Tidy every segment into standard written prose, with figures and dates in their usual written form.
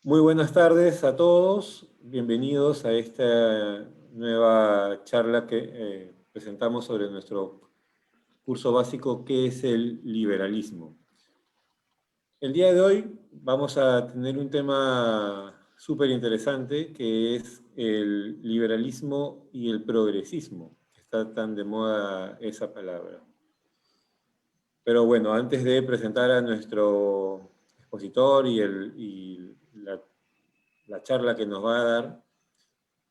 Muy buenas tardes a todos, bienvenidos a esta nueva charla que presentamos sobre nuestro curso básico ¿Qué es el liberalismo? El día de hoy vamos a tener un tema súper interesante que es el liberalismo y el progresismo, que está tan de moda esa palabra. Pero bueno, antes de presentar a nuestro expositor y la charla que nos va a dar,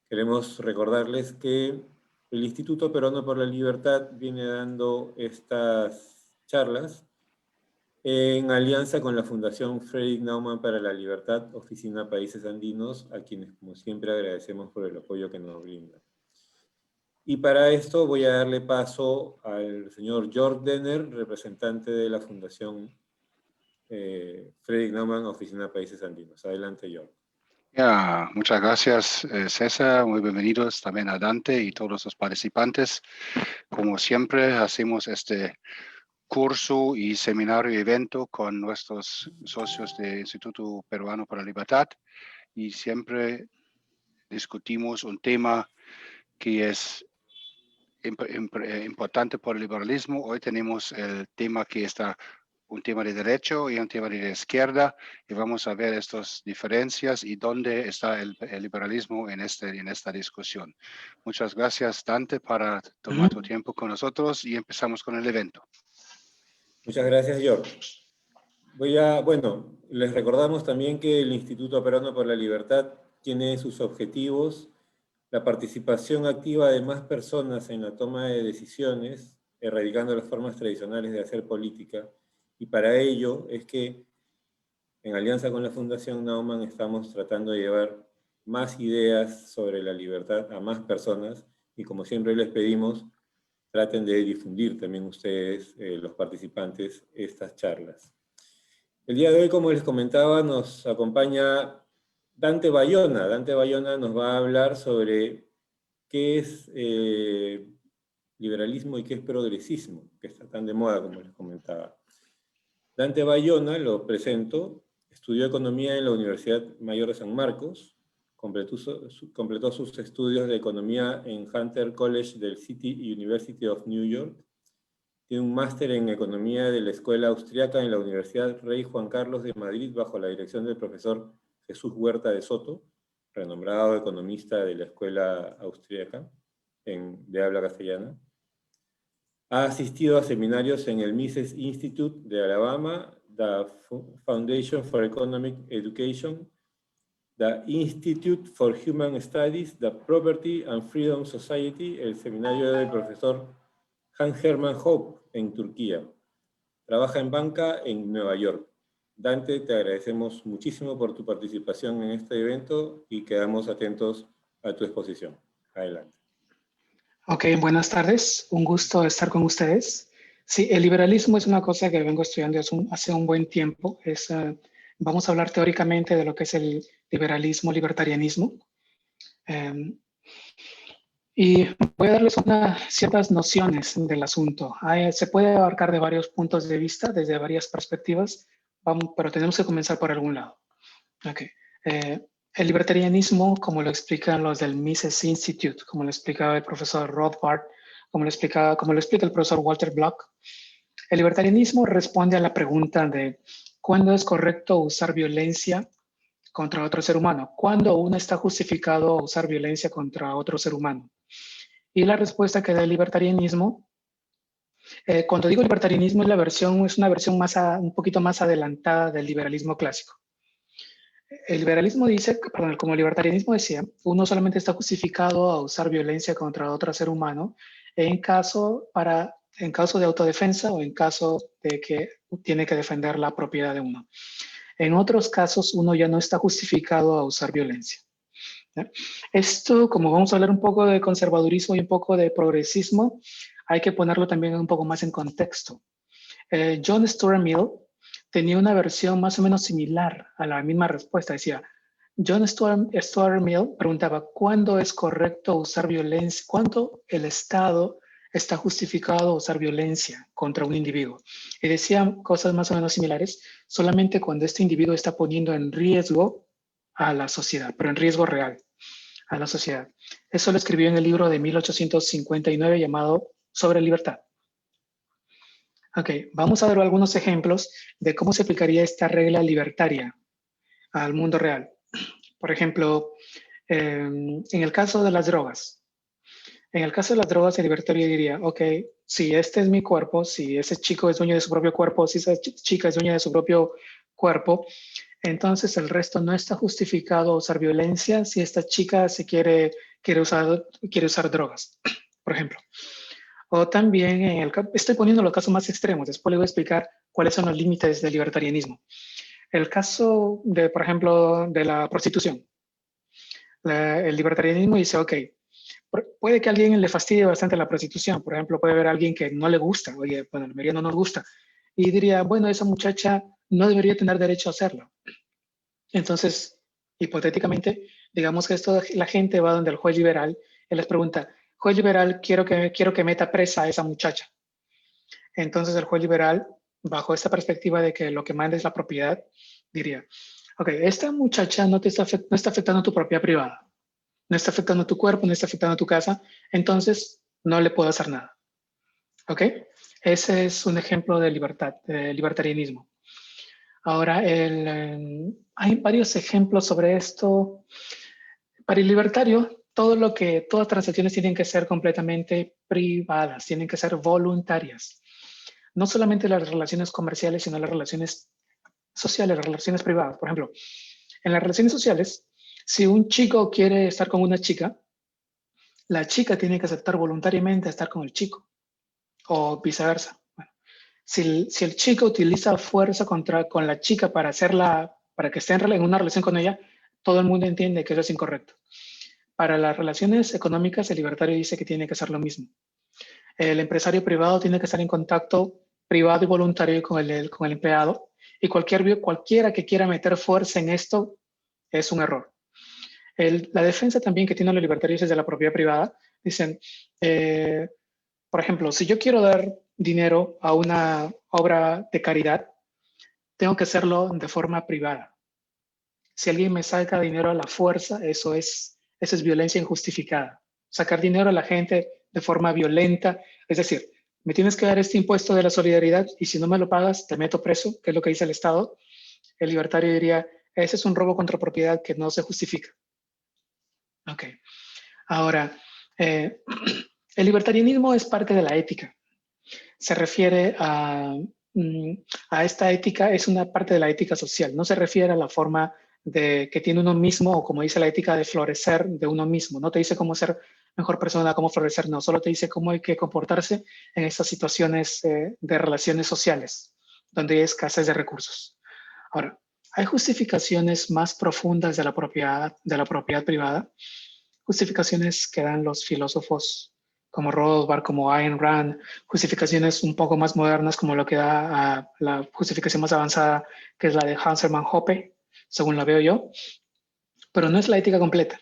queremos recordarles que el Instituto Peruano por la Libertad viene dando estas charlas en alianza con la Fundación Frederick Naumann para la Libertad, Oficina Países Andinos, a quienes como siempre agradecemos por el apoyo que nos brindan. Y para esto voy a darle paso al señor Jörg Denner, representante de la Fundación Frederick Naumann, Oficina Países Andinos. Adelante, Jörg. Ya, muchas gracias, César. Muy bienvenidos también a Dante y todos los participantes. Como siempre, hacemos este curso y seminario y evento con nuestros socios del Instituto Peruano para la Libertad y siempre discutimos un tema que es importante por el liberalismo. Hoy tenemos el tema que está un tema de derecho y un tema de izquierda, y vamos a ver estas diferencias y dónde está el liberalismo en esta discusión. Muchas gracias, Dante, para tomar tu tiempo con nosotros y empezamos con el evento. Muchas gracias, Jörg. Bueno, les recordamos también que el Instituto Peruano por la Libertad tiene sus objetivos la participación activa de más personas en la toma de decisiones, erradicando las formas tradicionales de hacer política, y para ello es que, en alianza con la Fundación Naumann, estamos tratando de llevar más ideas sobre la libertad a más personas, y como siempre les pedimos, traten de difundir también ustedes, los participantes, estas charlas. El día de hoy, como les comentaba, nos acompaña Dante Bayona. Dante Bayona nos va a hablar sobre qué es liberalismo y qué es progresismo, que está tan de moda como les comentaba. Dante Bayona, lo presento, estudió economía en la Universidad Mayor de San Marcos, completó sus estudios de economía en Hunter College del City University of New York, tiene un máster en economía de la Escuela Austriaca en la Universidad Rey Juan Carlos de Madrid bajo la dirección del profesor Jesús Huerta de Soto, renombrado economista de la Escuela Austriaca de habla castellana. Ha asistido a seminarios en el Mises Institute de Alabama, the Foundation for Economic Education, the Institute for Human Studies, the Property and Freedom Society, el seminario del profesor Hans-Hermann Hoppe en Turquía. Trabaja en banca en Nueva York. Dante, te agradecemos muchísimo por tu participación en este evento y quedamos atentos a tu exposición. Adelante. Ok, buenas tardes. Un gusto estar con ustedes. Sí, el liberalismo es una cosa que vengo estudiando hace un buen tiempo. Vamos a hablar teóricamente de lo que es el liberalismo, libertarianismo. Y voy a darles ciertas nociones del asunto. Se puede abarcar de varios puntos de vista, desde varias perspectivas, pero tenemos que comenzar por algún lado. Okay. El libertarianismo, como lo explican los del Mises Institute, como lo explicaba el profesor Rothbard, como lo explica el profesor Walter Block, el libertarianismo responde a la pregunta de ¿cuándo es correcto usar violencia contra otro ser humano? ¿Cuándo uno está justificado a usar violencia contra otro ser humano? Y la respuesta que da el libertarianismo, cuando digo libertarianismo, es una versión un poquito más adelantada del liberalismo clásico. El liberalismo dice, perdón, como el libertarianismo decía, uno solamente está justificado a usar violencia contra otro ser humano en caso de autodefensa o en caso de que tiene que defender la propiedad de uno. En otros casos, uno ya no está justificado a usar violencia. Esto, como vamos a hablar un poco de conservadurismo y un poco de progresismo, hay que ponerlo también un poco más en contexto. John Stuart Mill tenía una versión más o menos similar a la misma respuesta. Decía, John Stuart Mill preguntaba, ¿cuándo es correcto usar violencia? ¿Cuándo el Estado está justificado a usar violencia contra un individuo? Y decía cosas más o menos similares, solamente cuando este individuo está poniendo en riesgo a la sociedad, pero en riesgo real a la sociedad. Eso lo escribió en el libro de 1859 llamado Sobre Libertad. Ok, vamos a ver algunos ejemplos de cómo se aplicaría esta regla libertaria al mundo real. Por ejemplo, en el caso de las drogas. En el caso de las drogas, el libertario diría, ok, si este es mi cuerpo, si ese chico es dueño de su propio cuerpo, si esa chica es dueña de su propio cuerpo, entonces el resto no está justificado usar violencia si esta chica quiere usar drogas, por ejemplo. O también, estoy poniendo los casos más extremos, después le voy a explicar cuáles son los límites del libertarianismo. El caso de, por ejemplo, de la prostitución. El libertarianismo dice, ok, puede que a alguien le fastidie bastante la prostitución. Por ejemplo, puede haber alguien que no le gusta. Oye, bueno, la mayoría no nos gusta. Y diría, bueno, esa muchacha no debería tener derecho a hacerlo. Entonces, hipotéticamente, digamos que la gente va donde el juez liberal y les pregunta, juez liberal, quiero que meta presa a esa muchacha. Entonces, el juez liberal, bajo esta perspectiva de que lo que manda es la propiedad, diría, ok, esta muchacha no está afectando tu propiedad privada. No está afectando tu cuerpo, no está afectando tu casa, entonces no le puedo hacer nada. ¿Ok? Ese es un ejemplo de libertad, de libertarianismo. Ahora, hay varios ejemplos sobre esto. Para el libertario, todas las transacciones tienen que ser completamente privadas, tienen que ser voluntarias. No solamente las relaciones comerciales, sino las relaciones sociales, las relaciones privadas. Por ejemplo, en las relaciones sociales, si un chico quiere estar con una chica, la chica tiene que aceptar voluntariamente estar con el chico o viceversa. Bueno, si el chico utiliza fuerza con la chica para que esté en una relación con ella, todo el mundo entiende que eso es incorrecto. Para las relaciones económicas, el libertario dice que tiene que ser lo mismo. El empresario privado tiene que estar en contacto privado y voluntario con el empleado, y cualquiera que quiera meter fuerza en esto es un error. La defensa también que tienen los libertarios es de la propiedad privada. Dicen, por ejemplo, si yo quiero dar dinero a una obra de caridad, tengo que hacerlo de forma privada. Si alguien me saca dinero a la fuerza, eso es violencia injustificada. Sacar dinero a la gente de forma violenta, es decir, me tienes que dar este impuesto de la solidaridad y si no me lo pagas, te meto preso, que es lo que dice el Estado. El libertario diría, ese es un robo contra propiedad que no se justifica. Ok. Ahora, el libertarianismo es parte de la ética. Se refiere a esta ética, es una parte de la ética social. No se refiere a la forma que tiene uno mismo o como dice la ética de florecer de uno mismo. No te dice cómo ser mejor persona, cómo florecer, no. Solo te dice cómo hay que comportarse en estas situaciones de relaciones sociales, donde hay escasez de recursos. Ahora, hay justificaciones más profundas de la propiedad privada, justificaciones que dan los filósofos como Rothbard, como Ayn Rand, justificaciones un poco más modernas como lo que da la justificación más avanzada, que es la de Hans Hermann Hoppe, según la veo yo, pero no es la ética completa.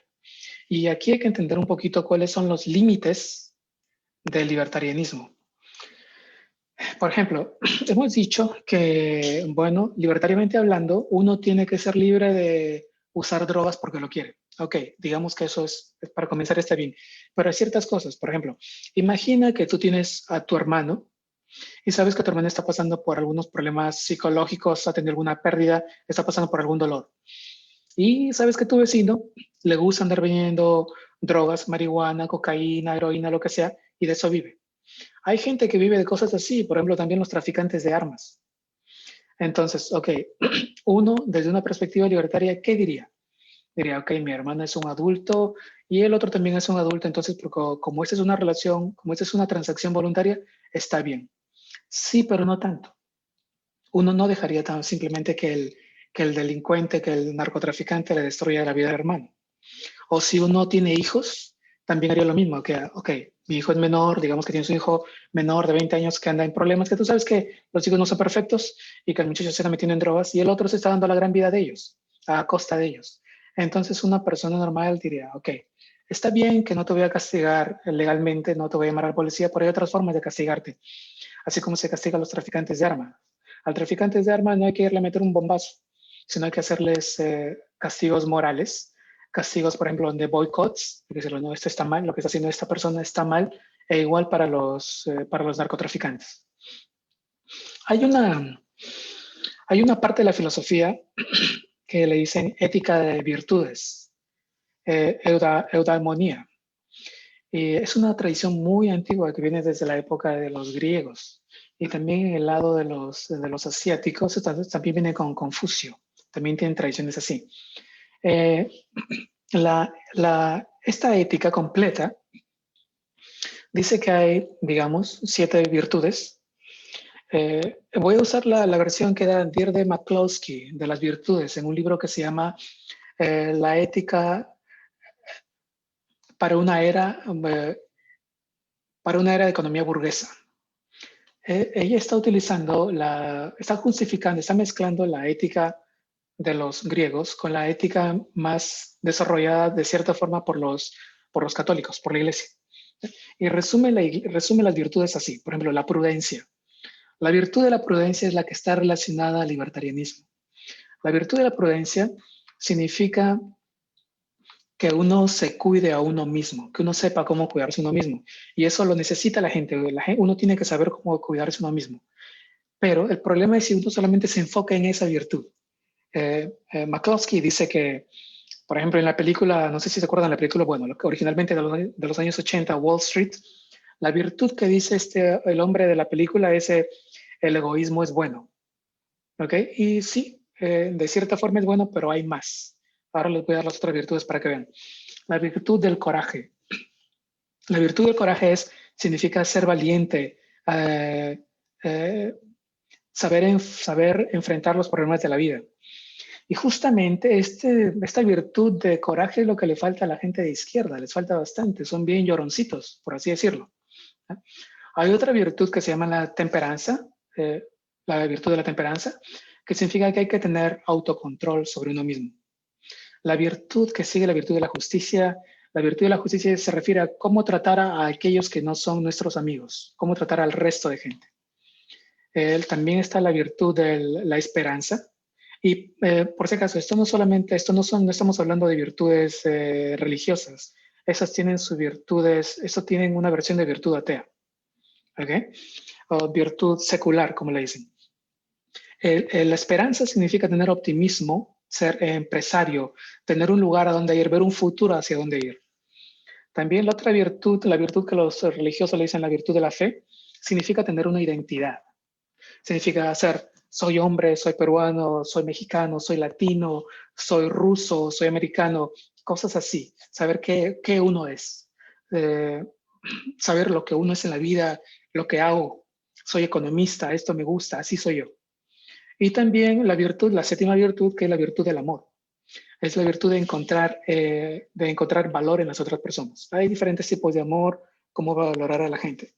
Y aquí hay que entender un poquito cuáles son los límites del libertarianismo. Por ejemplo, hemos dicho que, bueno, libertariamente hablando, uno tiene que ser libre de usar drogas porque lo quiere. Ok, digamos que eso es para comenzar está bien. Pero hay ciertas cosas, por ejemplo, imagina que tú tienes a tu hermano y sabes que tu hermano está pasando por algunos problemas psicológicos, ha tenido alguna pérdida, está pasando por algún dolor. Y sabes que tu vecino le gusta andar vendiendo drogas, marihuana, cocaína, heroína, lo que sea, y de eso vive. Hay gente que vive de cosas así, por ejemplo, también los traficantes de armas. Entonces, ok, uno desde una perspectiva libertaria, ¿qué diría? Diría, ok, mi hermano es un adulto y el otro también es un adulto, entonces como esta es una relación, como esta es una transacción voluntaria, está bien. Sí, pero no tanto. Uno no dejaría tan simplemente que el delincuente, que el narcotraficante le destruya la vida al hermano. O si uno tiene hijos, también haría lo mismo, que, ok, mi hijo es menor, digamos que tienes un hijo menor de 20 años que anda en problemas, que tú sabes que los hijos no son perfectos y que el muchacho se está metiendo en drogas y el otro se está dando la gran vida de ellos, a costa de ellos. Entonces una persona normal diría, ok, está bien que no te voy a castigar legalmente, no te voy a llamar a la policía, pero hay otras formas de castigarte, así como se castiga a los traficantes de armas. Al traficante de armas no hay que irle a meter un bombazo, sino hay que hacerles castigos morales, castigos, por ejemplo, de boicots, decirlo, no, esto está mal, lo que está haciendo esta persona está mal, e igual para los narcotraficantes. Hay una parte de la filosofía que le dicen ética de virtudes, eudaimonía. Y es una tradición muy antigua que viene desde la época de los griegos. Y también en el lado de los asiáticos, también viene con Confucio. También tienen tradiciones así. Esta ética completa dice que hay, digamos, 7 virtudes. Voy a usar la versión que da Deirdre McCloskey de las virtudes en un libro que se llama La ética para una era de economía burguesa. Ella está está justificando, está mezclando la ética de los griegos con la ética más desarrollada de cierta forma por los católicos, por la iglesia. Y resume las virtudes así. Por ejemplo, la prudencia. La virtud de la prudencia es la que está relacionada al libertarianismo. La virtud de la prudencia significa que uno se cuide a uno mismo, que uno sepa cómo cuidarse a uno mismo. Y eso lo necesita la gente. Uno tiene que saber cómo cuidarse a uno mismo. Pero el problema es si uno solamente se enfoca en esa virtud. McCloskey dice que, por ejemplo, en la película, no sé si se acuerdan de la película, bueno, originalmente de los años 80, Wall Street, la virtud que dice el hombre de la película es el egoísmo es bueno. ¿Ok? Y sí, de cierta forma es bueno, pero hay más. Ahora les voy a dar las otras virtudes para que vean. La virtud del coraje. La virtud del coraje significa ser valiente, saber enfrentar los problemas de la vida. Y justamente esta virtud de coraje es lo que le falta a la gente de izquierda, les falta bastante, son bien lloroncitos, por así decirlo. Hay otra virtud que se llama la temperanza, la virtud de la temperanza, que significa que hay que tener autocontrol sobre uno mismo. La virtud que sigue la virtud de la justicia se refiere a cómo tratar a aquellos que no son nuestros amigos, cómo tratar al resto de gente. También está la virtud de la esperanza. Y por si acaso, no estamos hablando de virtudes religiosas. Esas tienen tienen una versión de virtud atea. ¿Okay? O virtud secular, como le dicen. La esperanza significa tener optimismo, ser empresario, tener un lugar a donde ir, ver un futuro hacia dónde ir. También la otra virtud, la virtud que los religiosos le dicen la virtud de la fe, significa tener una identidad. Significa soy hombre, soy peruano, soy mexicano, soy latino, soy ruso, soy americano, cosas así. Saber qué uno es. Saber lo que uno es en la vida, lo que hago. Soy economista, esto me gusta, así soy yo. Y también la 7ª virtud, que es la virtud del amor. Es la virtud de encontrar valor en las otras personas. Hay diferentes tipos de amor, cómo valorar a la gente.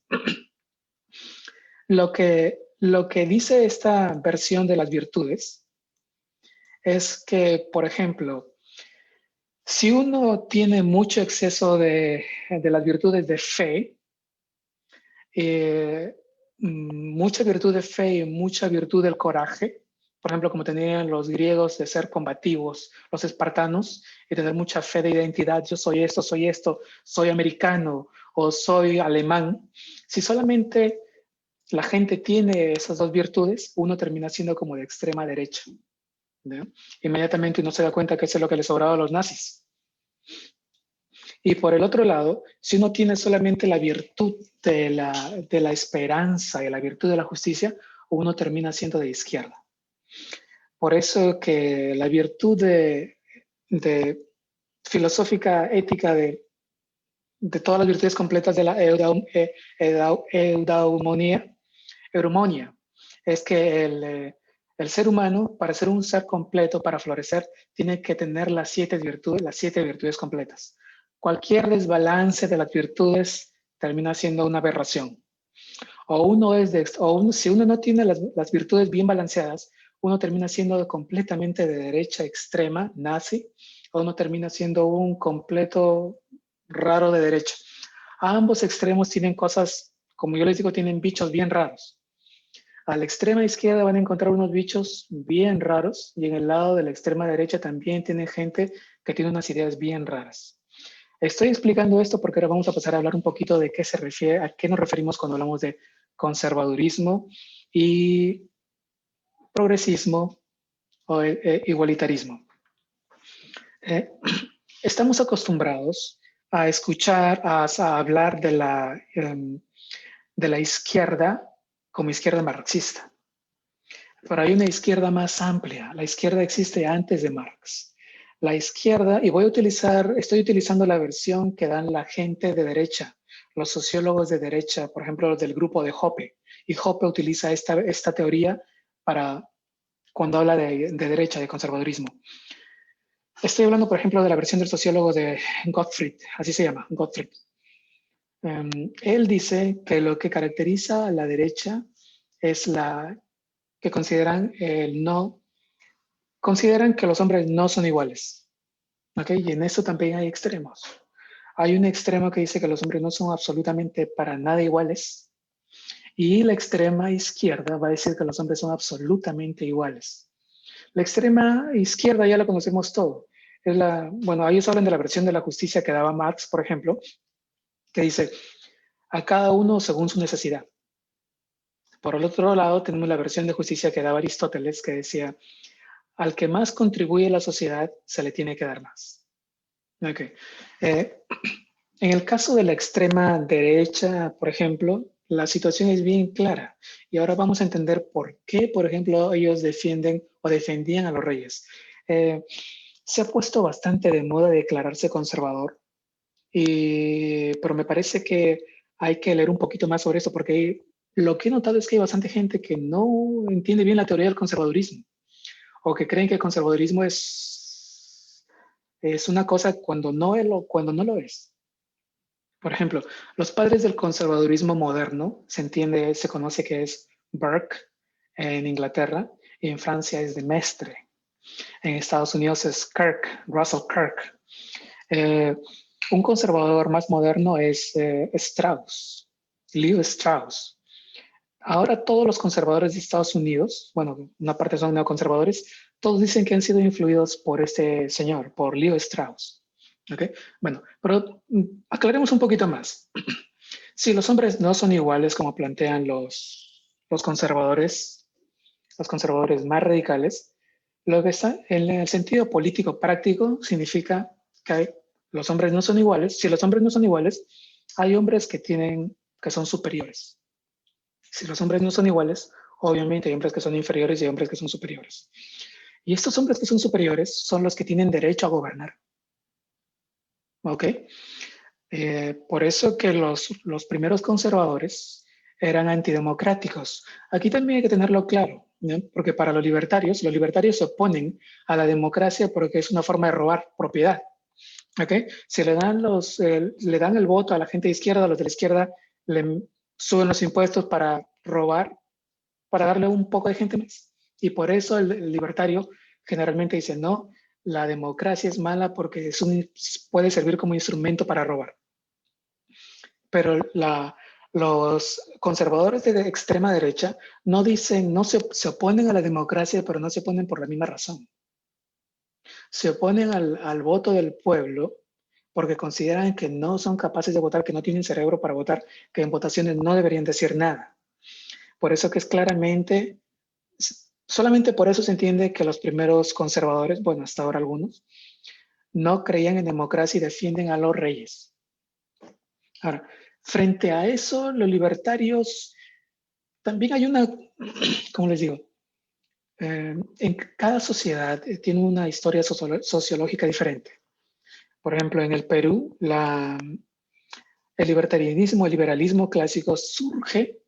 Lo que dice esta versión de las virtudes es que, por ejemplo, si uno tiene mucho exceso de las virtudes de fe, mucha virtud de fe y mucha virtud del coraje, por ejemplo, como tenían los griegos de ser combativos, los espartanos, y tener mucha fe de identidad, yo soy esto, soy americano o soy alemán. Si solamente la gente tiene esas dos virtudes, uno termina siendo como de extrema derecha, ¿no? Inmediatamente uno se da cuenta que eso es lo que les sobraba a los nazis. Y por el otro lado, si uno tiene solamente la virtud de la esperanza y la virtud de la justicia, uno termina siendo de izquierda. Por eso que la virtud de filosófica, ética de todas las virtudes completas de la eudaimonia, es que el ser humano, para ser un ser completo, para florecer, tiene que tener las 7 virtudes completas. Cualquier desbalance de las virtudes termina siendo una aberración. Si uno no tiene las virtudes bien balanceadas, uno termina siendo completamente de derecha extrema, nazi, o uno termina siendo un completo raro de derecha. A ambos extremos tienen cosas, como yo les digo, tienen bichos bien raros. A la extrema izquierda van a encontrar unos bichos bien raros y en el lado de la extrema derecha también tienen gente que tiene unas ideas bien raras. Estoy explicando esto porque ahora vamos a pasar a hablar un poquito de qué se refiere, a qué nos referimos cuando hablamos de conservadurismo y progresismo o igualitarismo. Estamos acostumbrados a escuchar, a hablar de la izquierda como izquierda marxista. Pero hay una izquierda más amplia. La izquierda existe antes de Marx. La izquierda, y estoy utilizando la versión que dan la gente de derecha, los sociólogos de derecha, por ejemplo, del grupo de Hoppe. Y Hoppe utiliza esta teoría para cuando habla de derecha, de conservadurismo. Estoy hablando, por ejemplo, de la versión del sociólogo de Gottfried, así se llama, Gottfried. Él dice que lo que caracteriza a la derecha es que consideran que los hombres no son iguales. ¿Okay? Y en eso también hay extremos. Hay un extremo que dice que los hombres no son absolutamente para nada iguales. Y la extrema izquierda va a decir que los hombres son absolutamente iguales. La extrema izquierda ya la conocemos todo. Bueno, ellos hablan de la versión de la justicia que daba Marx, por ejemplo, que dice a cada uno según su necesidad. Por el otro lado, tenemos la versión de justicia que daba Aristóteles, que decía, al que más contribuye a la sociedad, se le tiene que dar más. Okay. En el caso de la extrema derecha, por ejemplo, la situación es bien clara. Y ahora vamos a entender por qué, por ejemplo, ellos defienden o defendían a los reyes. Se ha puesto bastante de moda declararse conservador, pero me parece que hay que leer un poquito más sobre eso, porque lo que he notado es que hay bastante gente que no entiende bien la teoría del conservadurismo, o que creen que el conservadurismo es una cosa cuando no lo es. Por ejemplo, los padres del conservadurismo moderno, se conoce que es Burke en Inglaterra, y en Francia es de Mestre. En Estados Unidos es Russell Kirk. Un conservador más moderno es Strauss, Leo Strauss. Ahora todos los conservadores de Estados Unidos, bueno, una parte son neoconservadores, todos dicen que han sido influidos por este señor, por Leo Strauss. ¿Okay? Bueno, pero aclaremos un poquito más. Si los hombres no son iguales como plantean los conservadores más radicales, lo que está en el sentido político práctico significa que los hombres no son iguales. Si los hombres no son iguales, hay hombres que son superiores. Si los hombres no son iguales, obviamente hay hombres que son inferiores y hay hombres que son superiores. Y estos hombres que son superiores son los que tienen derecho a gobernar. ¿Ok? Por eso que los primeros conservadores eran antidemocráticos. Aquí también hay que tenerlo claro, ¿no? Porque para los libertarios se oponen a la democracia porque es una forma de robar propiedad. ¿Okay? Si le dan el voto a la gente de izquierda, a los de la izquierda le suben los impuestos para robar, para darle un poco de gente más. Y por eso el libertario generalmente dice, no, la democracia es mala porque puede servir como instrumento para robar. Pero los conservadores de extrema derecha no se oponen a la democracia, pero no se oponen por la misma razón. Se oponen al voto del pueblo porque consideran que no son capaces de votar, que no tienen cerebro para votar, que en votaciones no deberían decir nada. Por eso que es claramente, solamente por eso se entiende que los primeros conservadores, bueno, hasta ahora algunos, no creían en democracia y defienden a los reyes. Ahora, frente a eso, los libertarios, también hay ¿cómo les digo? En cada sociedad tiene una historia sociológica diferente. Por ejemplo, en el Perú, el libertarianismo, el liberalismo clásico surge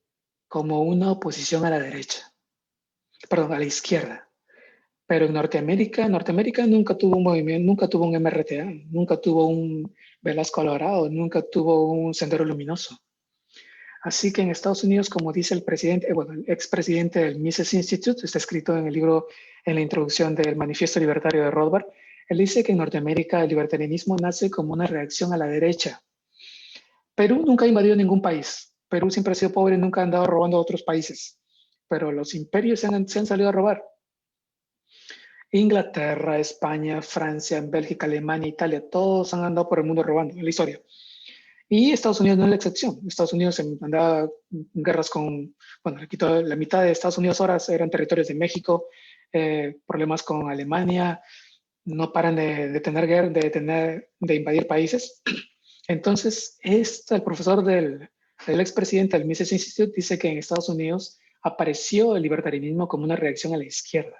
como una oposición a la derecha, perdón, a la izquierda. Pero en Norteamérica nunca tuvo un movimiento, nunca tuvo un MRTA, nunca tuvo un Velasco Alvarado, nunca tuvo un Sendero Luminoso. Así que en Estados Unidos, como dice el expresidente del Mises Institute, está escrito en el libro, en la introducción del Manifiesto Libertario de Rothbard, él dice que en Norteamérica el libertarianismo nace como una reacción a la derecha. Perú nunca ha invadido ningún país. Perú siempre ha sido pobre y nunca ha andado robando a otros países. pero los imperios se han salido a robar. Inglaterra, España, Francia, Bélgica, Alemania, Italia, todos han andado por el mundo robando en la historia. Y Estados Unidos no es la excepción. Estados Unidos andaba en guerras con, bueno, la mitad de Estados Unidos ahora eran territorios de México, problemas con Alemania, no paran de tener guerra, de invadir países. Entonces, el profesor del expresidente del Mises Institute dice que en Estados Unidos apareció el libertarianismo como una reacción a la izquierda.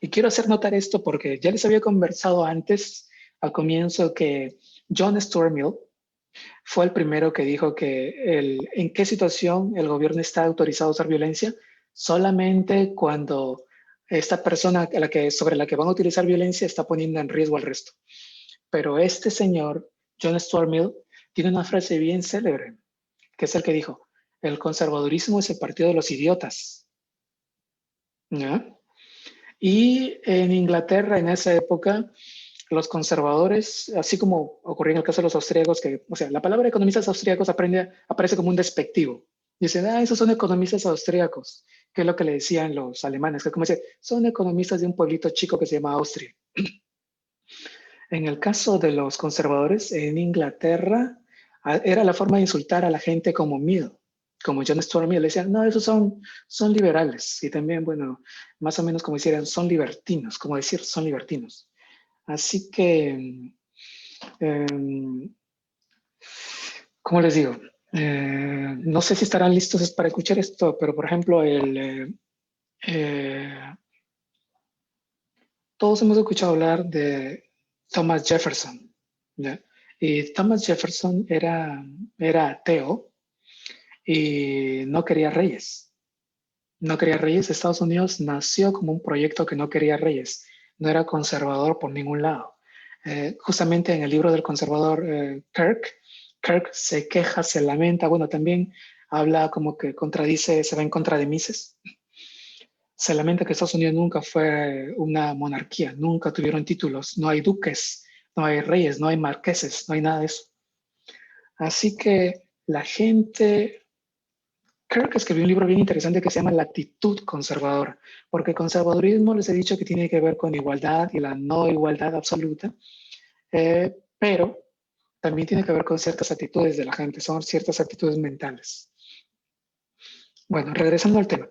Y quiero hacer notar esto porque ya les había conversado antes, al comienzo, que John Stuart Mill fue el primero que dijo que en qué situación el gobierno está autorizado a usar violencia, solamente cuando esta persona sobre la que van a utilizar violencia está poniendo en riesgo al resto. Pero este señor, John Stuart Mill, tiene una frase bien célebre, que es el que dijo: el conservadurismo es el partido de los idiotas. ¿Ya? Y en Inglaterra, en esa época, los conservadores, así como ocurrió en el caso de los austríacos, o sea, la palabra economistas austríacos aparece como un despectivo. Dicen, esos son economistas austríacos, que es lo que le decían los alemanes, que como dicen, son economistas de un pueblito chico que se llama Austria. En el caso de los conservadores, en Inglaterra, era la forma de insultar a la gente como Mill, como John Stuart Mill. Le decían, no, esos son liberales. Y también, bueno, más o menos como decían, son libertinos, como decir, son libertinos. Así que, ¿cómo les digo? No sé si estarán listos para escuchar esto, pero por ejemplo, todos hemos escuchado hablar de Thomas Jefferson, ¿ya? Y Thomas Jefferson era ateo y no quería reyes. No quería reyes. Estados Unidos nació como un proyecto que no quería reyes. No era conservador por ningún lado. Justamente en el libro del conservador Kirk se queja, se lamenta, bueno, también habla como que contradice, se va en contra de Mises. Se lamenta que Estados Unidos nunca fue una monarquía, nunca tuvieron títulos, no hay duques, no hay reyes, no hay marqueses, no hay nada de eso. Así que la gente, creo que escribió un libro bien interesante que se llama La actitud conservadora, porque conservadurismo les he dicho que tiene que ver con igualdad y la no igualdad absoluta, pero también tiene que ver con ciertas actitudes de la gente, son ciertas actitudes mentales. Bueno, regresando al tema.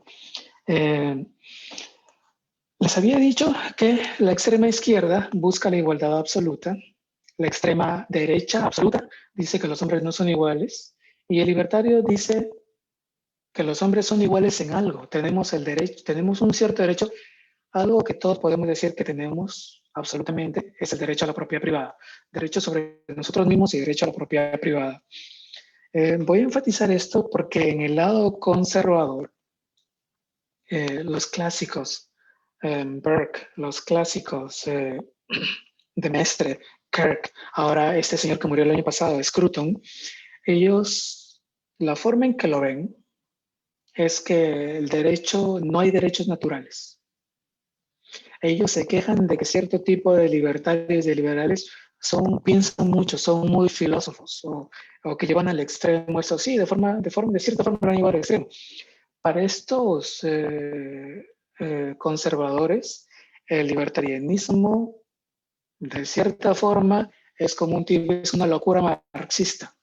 Les había dicho que la extrema izquierda busca la igualdad absoluta, la extrema derecha absoluta dice que los hombres no son iguales y el libertario dice que los hombres son iguales en algo. Tenemos el derecho, tenemos un cierto derecho, algo que todos podemos decir que tenemos absolutamente, es el derecho a la propiedad privada, derecho sobre nosotros mismos y derecho a la propiedad privada. Voy a enfatizar esto porque en el lado conservador, los clásicos, Burke, los clásicos de Mestre, Kirk, ahora este señor que murió el año pasado, Scruton, ellos, la forma en que lo ven es que el derecho, no hay derechos naturales. Ellos se quejan de que cierto tipo de libertarios y liberales piensan mucho, son muy filósofos o que llevan al extremo eso. Sí, de cierta forma lo han llevado al extremo. Para estos conservadores, el libertarianismo, de cierta forma, es como es una locura marxista.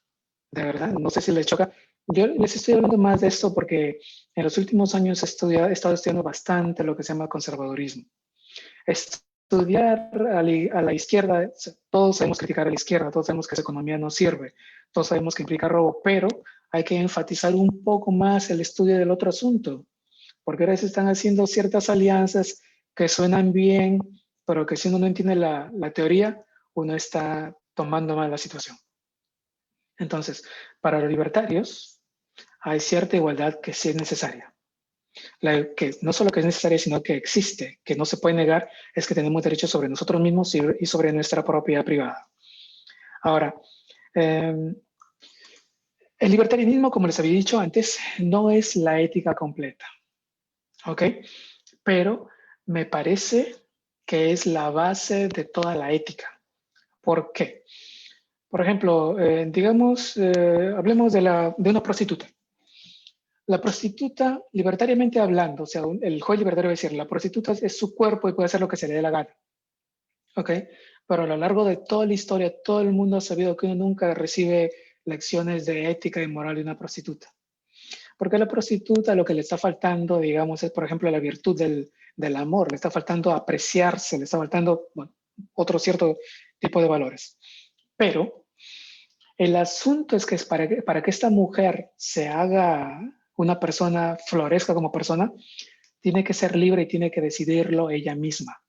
De verdad, no sé si les choca. Yo les estoy hablando más de esto porque en los últimos años he estado estudiando bastante lo que se llama conservadurismo. Estudiar a la izquierda, todos sabemos criticar a la izquierda, todos sabemos que esa economía no sirve, todos sabemos que implica robo, pero hay que enfatizar un poco más el estudio del otro asunto, porque ahora se están haciendo ciertas alianzas que suenan bien, pero que si uno no entiende la teoría, uno está tomando mal la situación. Entonces, para los libertarios, hay cierta igualdad que sí es necesaria. Que no solo que es necesaria, sino que existe, que no se puede negar, es que tenemos derechos sobre nosotros mismos y sobre nuestra propiedad privada. Ahora, el libertarianismo, como les había dicho antes, no es la ética completa, ¿ok? Pero me parece que es la base de toda la ética. ¿Por qué? Por ejemplo, digamos, hablemos de una prostituta. La prostituta, libertariamente hablando, o sea, el juez libertario va a decir, la prostituta es su cuerpo y puede hacer lo que se le dé la gana. ¿Ok? Pero a lo largo de toda la historia, todo el mundo ha sabido que uno nunca recibe lecciones de ética y moral de una prostituta. Porque a la prostituta lo que le está faltando, digamos, es, por ejemplo, la virtud del amor, le está faltando apreciarse, le está faltando, bueno, otro cierto tipo de valores. Pero el asunto es que para que esta mujer se haga una persona, florezca como persona, tiene que ser libre y tiene que decidirlo ella misma.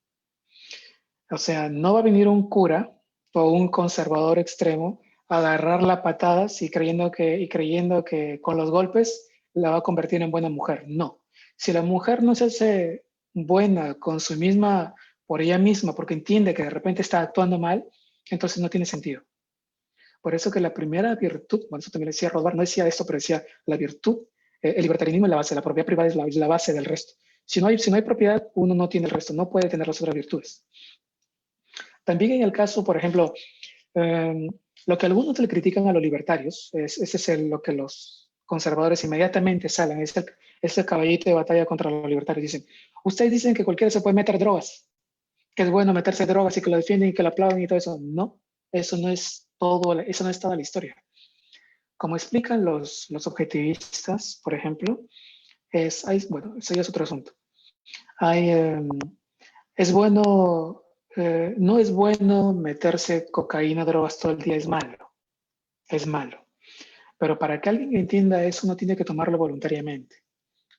O sea, no va a venir un cura o un conservador extremo a agarrarla a patadas y creyendo que con los golpes la va a convertir en buena mujer. No. Si la mujer no se hace buena con su misma, por ella misma, porque entiende que de repente está actuando mal, entonces no tiene sentido. Por eso que la primera virtud, bueno, eso también decía Rothbard, no decía esto, pero decía la virtud, el libertarianismo es la base, la propiedad privada es la base del resto. Si no hay propiedad, uno no tiene el resto, no puede tener las otras virtudes. También en el caso, por ejemplo, lo que algunos le critican a los libertarios, ese es lo que los conservadores inmediatamente salen, es el caballito de batalla contra los libertarios. Dicen, ustedes dicen que cualquiera se puede meter drogas, que es bueno meterse drogas y que lo defienden y que lo aplauden y todo eso. No, eso no es toda la historia. Como explican los objetivistas, por ejemplo, bueno, eso ya es otro asunto. Es bueno, no es bueno meterse cocaína, drogas todo el día, es malo. Pero para que alguien entienda eso, uno tiene que tomarlo voluntariamente.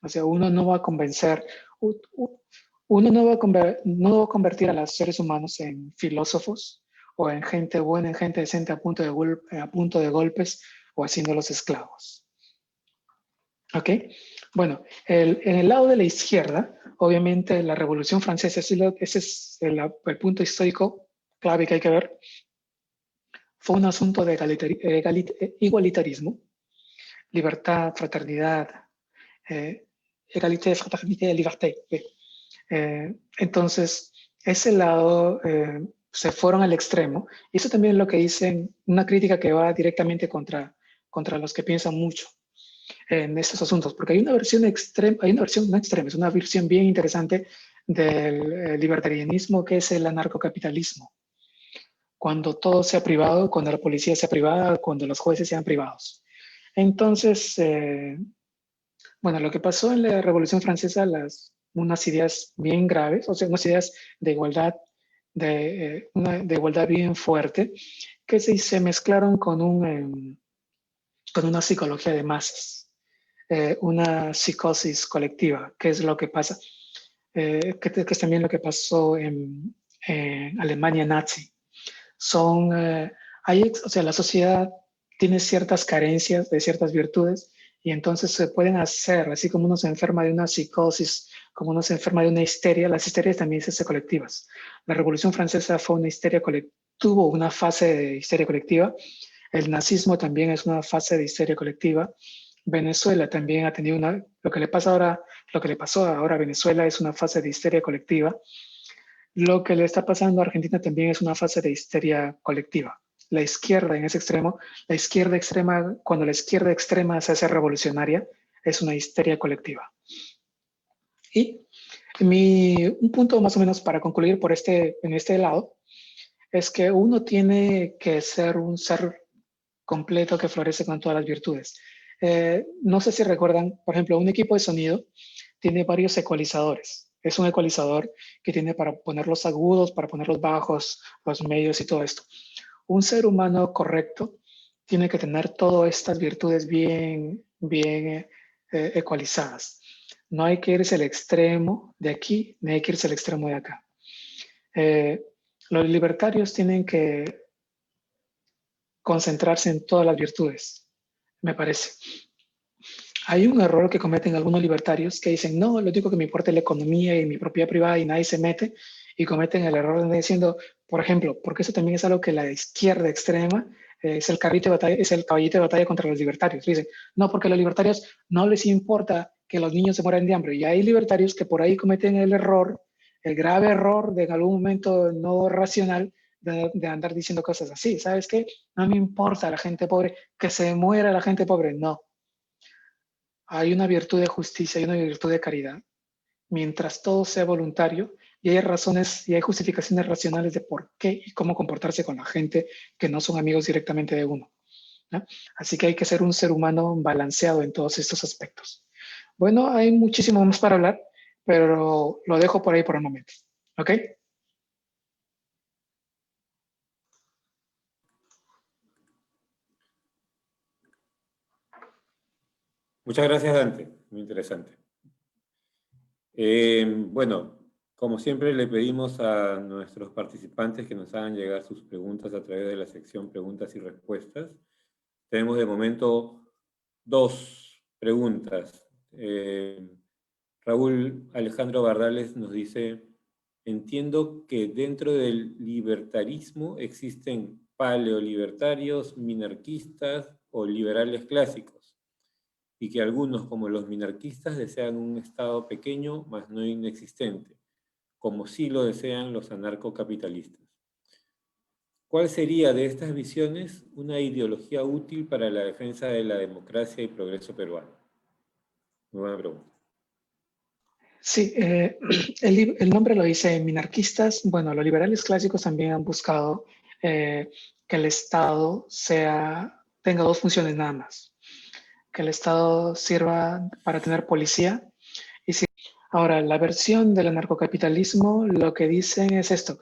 O sea, uno no va a convencer, uno no va a convertir a los seres humanos en filósofos o en gente buena, en gente decente a punto de golpes o haciéndolos esclavos. ¿Ok? Bueno, en el lado de la izquierda, obviamente la Revolución Francesa, ese es el punto histórico clave que hay que ver, fue un asunto de igualitarismo, libertad, fraternidad, égalité, fraternité, liberté. Entonces, ese lado se fueron al extremo, y eso también es lo que dicen, una crítica que va directamente contra los que piensan mucho en estos asuntos, porque hay una versión extrema, no extrema, es una versión bien interesante del libertarianismo, que es el anarcocapitalismo. Cuando todo sea privado, cuando la policía sea privada, cuando los jueces sean privados. Entonces, bueno, lo que pasó en la Revolución Francesa, unas ideas bien graves, o sea, unas ideas de igualdad, de igualdad bien fuerte, que se mezclaron con una psicología de masas. Una psicosis colectiva, que es lo que pasa, que es también lo que pasó en Alemania nazi. O sea, la sociedad tiene ciertas carencias de ciertas virtudes y entonces se pueden hacer, así como uno se enferma de una psicosis, como uno se enferma de una histeria, las histerias también se hacen colectivas. La Revolución Francesa fue una histeria tuvo una fase de histeria colectiva. El nazismo también es una fase de histeria colectiva. Venezuela también ha tenido lo que le pasó ahora a Venezuela es una fase de histeria colectiva. Lo que le está pasando a Argentina también es una fase de histeria colectiva. La izquierda en ese extremo, la izquierda extrema, cuando la izquierda extrema se hace revolucionaria, es una histeria colectiva. Y un punto más o menos para concluir en este lado es que uno tiene que ser un ser completo que florece con todas las virtudes. No sé si recuerdan, por ejemplo, un equipo de sonido tiene varios ecualizadores. Es un ecualizador que tiene para poner los agudos, para poner los bajos, los medios y todo esto. Un ser humano correcto tiene que tener todas estas virtudes bien ecualizadas. No hay que irse al extremo de aquí, ni hay que irse al extremo de acá. Los libertarios tienen que concentrarse en todas las virtudes, me parece. Hay un error que cometen algunos libertarios que dicen, no, lo único que me importa es la economía y mi propiedad privada y nadie se mete, y cometen el error de diciendo, por ejemplo, porque eso también es algo que la izquierda extrema es el caballito de batalla contra los libertarios. Dicen, no, porque a los libertarios no les importa que los niños se mueran de hambre. Y hay libertarios que por ahí cometen el grave error de en algún momento no racional de andar diciendo cosas así. ¿Sabes qué? No me importa la gente pobre, que se muera la gente pobre. No. hay una virtud de justicia, hay una virtud de caridad, mientras todo sea voluntario y hay razones y hay justificaciones racionales de por qué y cómo comportarse con la gente que no son amigos directamente de uno, ¿no? Así que hay que ser un ser humano balanceado en todos estos aspectos. Bueno, hay muchísimo más para hablar, pero lo dejo por ahí por el momento. ¿Ok? Muchas gracias, Dante. Muy interesante. Bueno, como siempre le pedimos a nuestros participantes que nos hagan llegar sus preguntas a través de la sección preguntas y respuestas. Tenemos de momento 2 preguntas. Raúl Alejandro Bardales nos dice: entiendo que dentro del libertarismo existen paleolibertarios, minarquistas o liberales clásicos, y que algunos, como los minarquistas, desean un Estado pequeño, mas no inexistente, como sí lo desean los anarcocapitalistas. ¿Cuál sería de estas visiones una ideología útil para la defensa de la democracia y progreso peruano? Muy buena pregunta. Sí, el nombre lo dice minarquistas. Bueno, los liberales clásicos también han buscado que el Estado tenga 2 funciones nada más. Que el Estado sirva para tener policía. Ahora, la versión del anarcocapitalismo lo que dicen es esto.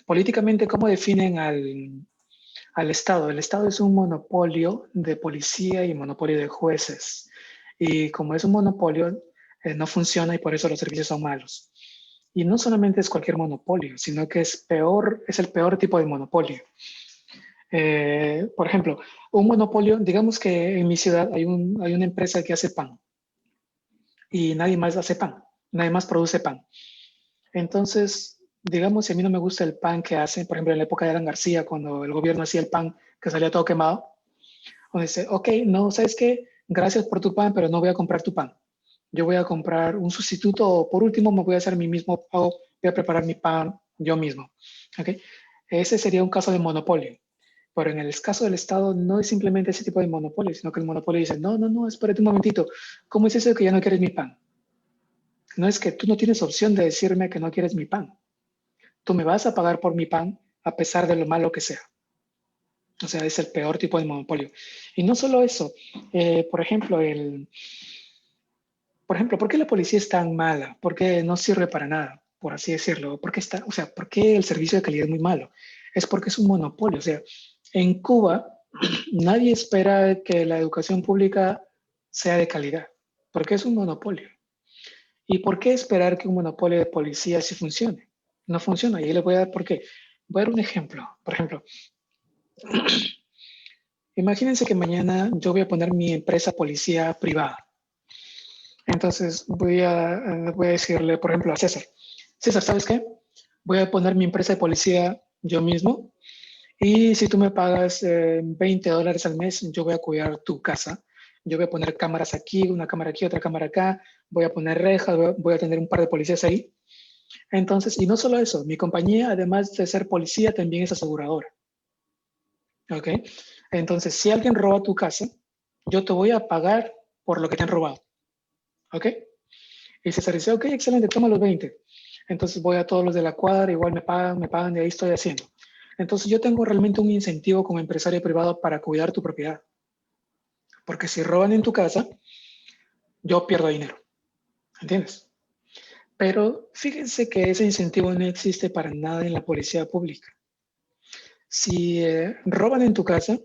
Políticamente, ¿cómo definen al Estado? El Estado es un monopolio de policía y monopolio de jueces. Y como es un monopolio, no funciona y por eso los servicios son malos. Y no solamente es cualquier monopolio, sino que es el peor tipo de monopolio. Por ejemplo, un monopolio, digamos que en mi ciudad hay una empresa que hace pan y nadie más hace pan, nadie más produce pan. Entonces, digamos, si a mí no me gusta el pan que hacen, por ejemplo, en la época de Alan García, cuando el gobierno hacía el pan que salía todo quemado, uno dice, ok, no, ¿sabes qué? Gracias por tu pan, pero no voy a comprar tu pan. Yo voy a comprar un sustituto o por último me voy a hacer mi mismo pago, voy a preparar mi pan yo mismo. ¿Okay? Ese sería un caso de monopolio. Pero en el caso del Estado no es simplemente ese tipo de monopolio, sino que el monopolio dice, no, no, no, espérate un momentito, ¿cómo es eso de que ya no quieres mi pan? No es que tú no tienes opción de decirme que no quieres mi pan. Tú me vas a pagar por mi pan a pesar de lo malo que sea. O sea, es el peor tipo de monopolio. Y no solo eso, por ejemplo, ¿por qué la policía es tan mala? ¿Por qué no sirve para nada, por así decirlo? ¿Por qué el servicio de calidad es muy malo? Es porque es un monopolio. O sea, en Cuba nadie espera que la educación pública sea de calidad, porque es un monopolio. ¿Y por qué esperar que un monopolio de policía sí funcione? No funciona. Y ahí le voy a dar por qué. Voy a dar un ejemplo. Por ejemplo, imagínense que mañana yo voy a poner mi empresa policía privada. Entonces voy a decirle, por ejemplo, a César, César, ¿sabes qué? Voy a poner mi empresa de policía yo mismo y si tú me pagas $20 al mes, yo voy a cuidar tu casa. Yo voy a poner cámaras aquí, una cámara aquí, otra cámara acá, voy a poner rejas, voy a tener un par de policías ahí. Entonces, y no solo eso, mi compañía, además de ser policía, también es aseguradora. ¿Ok? Entonces, si alguien roba tu casa, yo te voy a pagar por lo que te han robado. ¿Ok? Y César dice, ok, excelente, toma los 20. Entonces voy a todos los de la cuadra, igual me pagan, y ahí estoy haciendo. Entonces yo tengo realmente un incentivo como empresario privado para cuidar tu propiedad. Porque si roban en tu casa, yo pierdo dinero. ¿Entiendes? Pero fíjense que ese incentivo no existe para nada en la policía pública. Si roban en tu casa,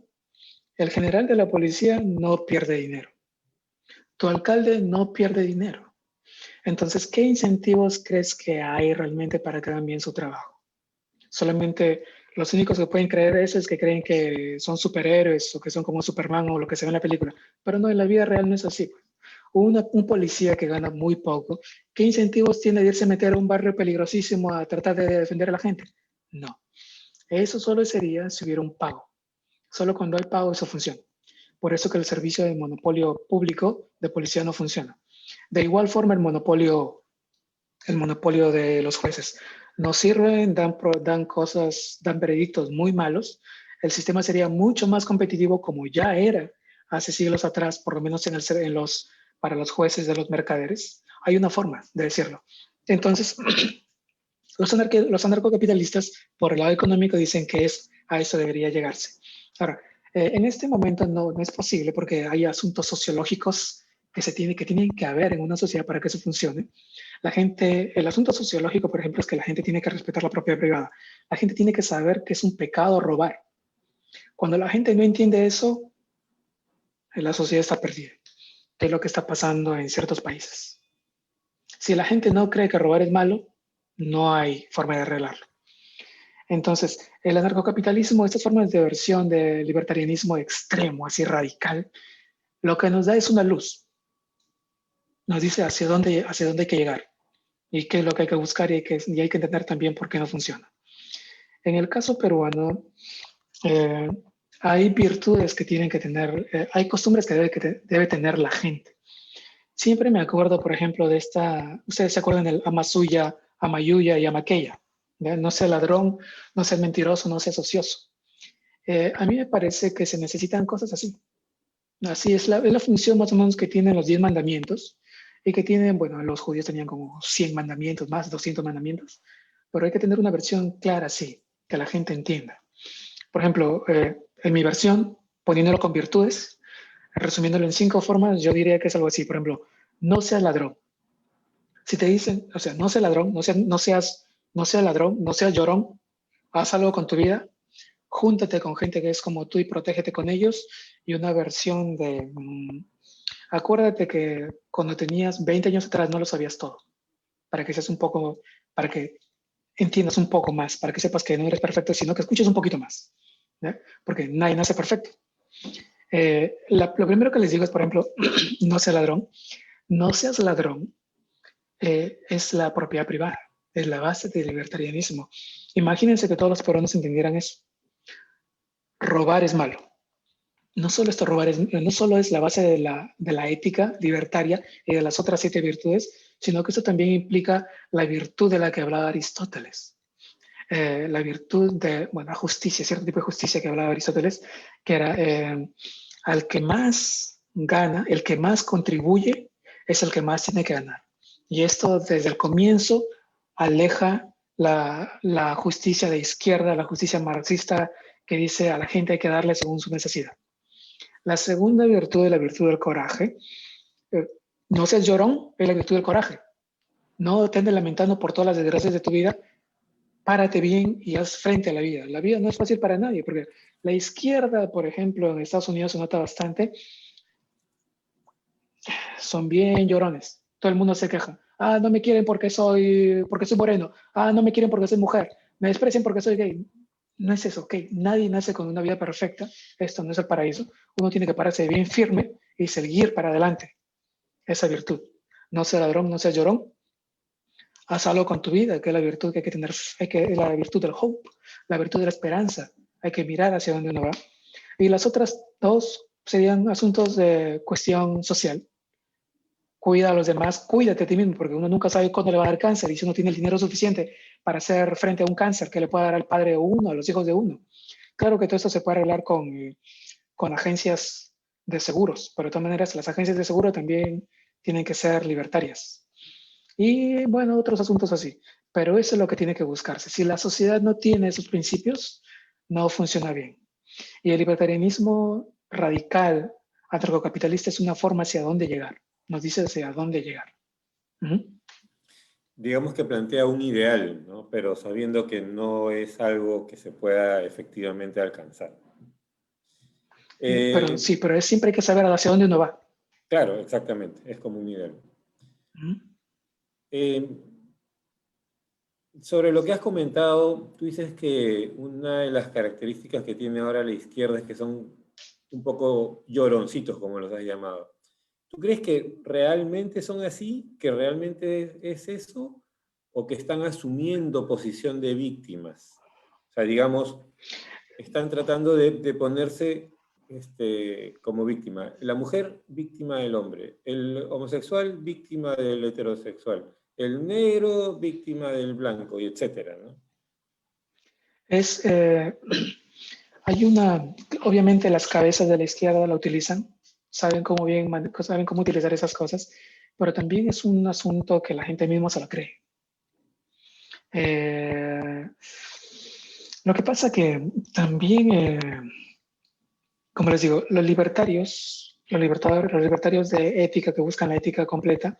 el general de la policía no pierde dinero. Tu alcalde no pierde dinero. Entonces, ¿qué incentivos crees que hay realmente para que hagan bien su trabajo? Solamente los únicos que pueden creer eso es que creen que son superhéroes o que son como Superman o lo que se ve en la película. Pero no, en la vida real no es así. Un policía que gana muy poco, ¿qué incentivos tiene de irse a meter a un barrio peligrosísimo a tratar de defender a la gente? No. Eso solo sería si hubiera un pago. Solo cuando hay pago eso funciona. Por eso que el servicio de monopolio público de policía no funciona. De igual forma el monopolio de los jueces. No sirven, dan veredictos muy malos. El sistema sería mucho más competitivo como ya era hace siglos atrás, por lo menos para los jueces de los mercaderes, hay una forma de decirlo. Entonces, los anarcocapitalistas, por el lado económico, dicen que a eso debería llegarse. Ahora, en este momento no es posible porque hay asuntos sociológicos que tienen que haber en una sociedad para que eso funcione. El asunto sociológico, por ejemplo, es que la gente tiene que respetar la propiedad privada. La gente tiene que saber que es un pecado robar. Cuando la gente no entiende eso, la sociedad está perdida, que es lo que está pasando en ciertos países. Si la gente no cree que robar es malo, no hay forma de arreglarlo. Entonces, el anarcocapitalismo, estas formas de versión de libertarianismo extremo, así radical, lo que nos da es una luz. Nos dice hacia dónde hay que llegar y qué es lo que hay que buscar y hay que entender también por qué no funciona. En el caso peruano, hay virtudes que tienen que tener, hay costumbres que debe tener la gente. Siempre me acuerdo, por ejemplo, de ustedes se acuerdan del Amasuya, Amayuya y Amaqueya. ¿Ya? No sea ladrón, no sea mentiroso, no sea ocioso. A mí me parece que se necesitan cosas así. Así es la función más o menos que tienen los 10 mandamientos y que tienen, bueno, los judíos tenían como 100 mandamientos, más 200 mandamientos, pero hay que tener una versión clara así, que la gente entienda. Por ejemplo, en mi versión, poniéndolo con virtudes, resumiéndolo en 5 formas, yo diría que es algo así. Por ejemplo, no seas ladrón. Si te dicen, o sea, no seas ladrón, no seas ladrón, no seas llorón, haz algo con tu vida, júntate con gente que es como tú y protégete con ellos. Y una versión de, acuérdate que cuando tenías 20 años atrás no lo sabías todo, para que para que entiendas un poco más, para que sepas que no eres perfecto, sino que escuches un poquito más, ¿ya? Porque nadie nace perfecto. Lo primero que les digo es, por ejemplo, no seas ladrón. No seas ladrón es la propiedad privada, es la base del libertarianismo. Imagínense que todos los peruanos entendieran eso. Robar es malo. No solo no solo es la base de la ética libertaria y de las otras 7 virtudes, sino que eso también implica la virtud de la que hablaba Aristóteles. La virtud de, bueno, la justicia, cierto tipo de justicia que hablaba Aristóteles, que era al que más gana, el que más contribuye, es el que más tiene que ganar. Y esto desde el comienzo aleja la justicia de izquierda, la justicia marxista que dice a la gente hay que darle según su necesidad. La segunda virtud es la virtud del coraje. No seas llorón, es la virtud del coraje. No te andes lamentando por todas las desgracias de tu vida. Párate bien y haz frente a la vida. La vida no es fácil para nadie, porque la izquierda, por ejemplo, en Estados Unidos se nota bastante, son bien llorones. Todo el mundo se queja. Ah, no me quieren porque soy moreno. Ah, no me quieren porque soy mujer. Me desprecian porque soy gay. No es eso, ok. Nadie nace con una vida perfecta. Esto no es el paraíso. Uno tiene que pararse bien firme y seguir para adelante. Esa virtud. No sea ladrón, no sea llorón. Haz algo con tu vida, que es la virtud que hay que tener, es la virtud del hope, la virtud de la esperanza. Hay que mirar hacia dónde uno va. Y las otras 2 serían asuntos de cuestión social. Cuida a los demás, cuídate a ti mismo, porque uno nunca sabe cuándo le va a dar cáncer y si uno tiene el dinero suficiente para hacer frente a un cáncer que le pueda dar al padre de uno, a los hijos de uno. Claro que todo esto se puede arreglar con agencias de seguros, pero de todas maneras las agencias de seguro también tienen que ser libertarias. Y bueno, otros asuntos así. Pero eso es lo que tiene que buscarse. Si la sociedad no tiene esos principios, no funciona bien. Y el libertarianismo radical, anarcocapitalista, es una forma hacia dónde llegar. Nos dice hacia dónde llegar. Digamos que plantea un ideal, ¿no? Pero sabiendo que no es algo que se pueda efectivamente alcanzar. Pero sí, pero siempre hay que saber hacia dónde uno va. Claro, exactamente. Es como un ideal. Sobre lo que has comentado, tú dices que una de las características que tiene ahora la izquierda es que son un poco lloroncitos, como los has llamado. ¿Tú crees que realmente son así? ¿Que realmente es eso? ¿O que están asumiendo posición de víctimas? O sea, digamos, están tratando de ponerse como víctima. La mujer, víctima del hombre. El homosexual, víctima del heterosexual. El negro, víctima del blanco, y etcétera, ¿no? Hay obviamente las cabezas de la izquierda la utilizan saben saben cómo utilizar esas cosas, pero también es un asunto que la gente misma se lo cree. Lo que pasa que también, como les digo, los libertarios de ética que buscan la ética completa,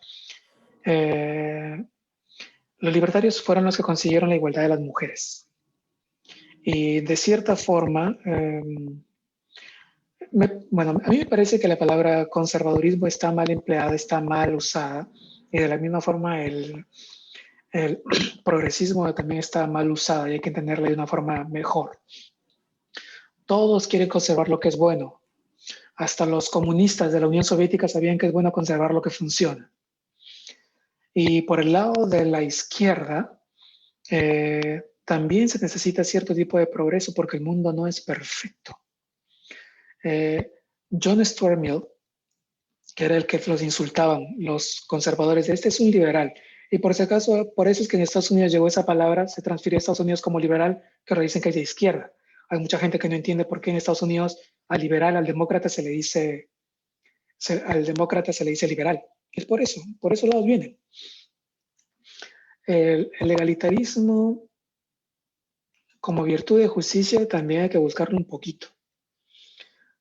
los libertarios fueron los que consiguieron la igualdad de las mujeres. Y de cierta forma, bueno, a mí me parece que la palabra conservadurismo está mal empleada, está mal usada, y de la misma forma el progresismo también está mal usado y hay que entenderlo de una forma mejor. Todos quieren conservar lo que es bueno. Hasta los comunistas de la Unión Soviética sabían que es bueno conservar lo que funciona. Y por el lado de la izquierda, también se necesita cierto tipo de progreso porque el mundo no es perfecto. John Stuart Mill, que era el que los insultaban, los conservadores, este es un liberal. Y por si acaso, por eso es que en Estados Unidos llegó esa palabra, se transfirió a Estados Unidos como liberal, que ahora dicen que es de izquierda. Hay mucha gente que no entiende por qué en Estados Unidos al liberal, al demócrata se le dice liberal. Es por esos lados vienen. El legalitarismo como virtud de justicia también hay que buscarlo un poquito.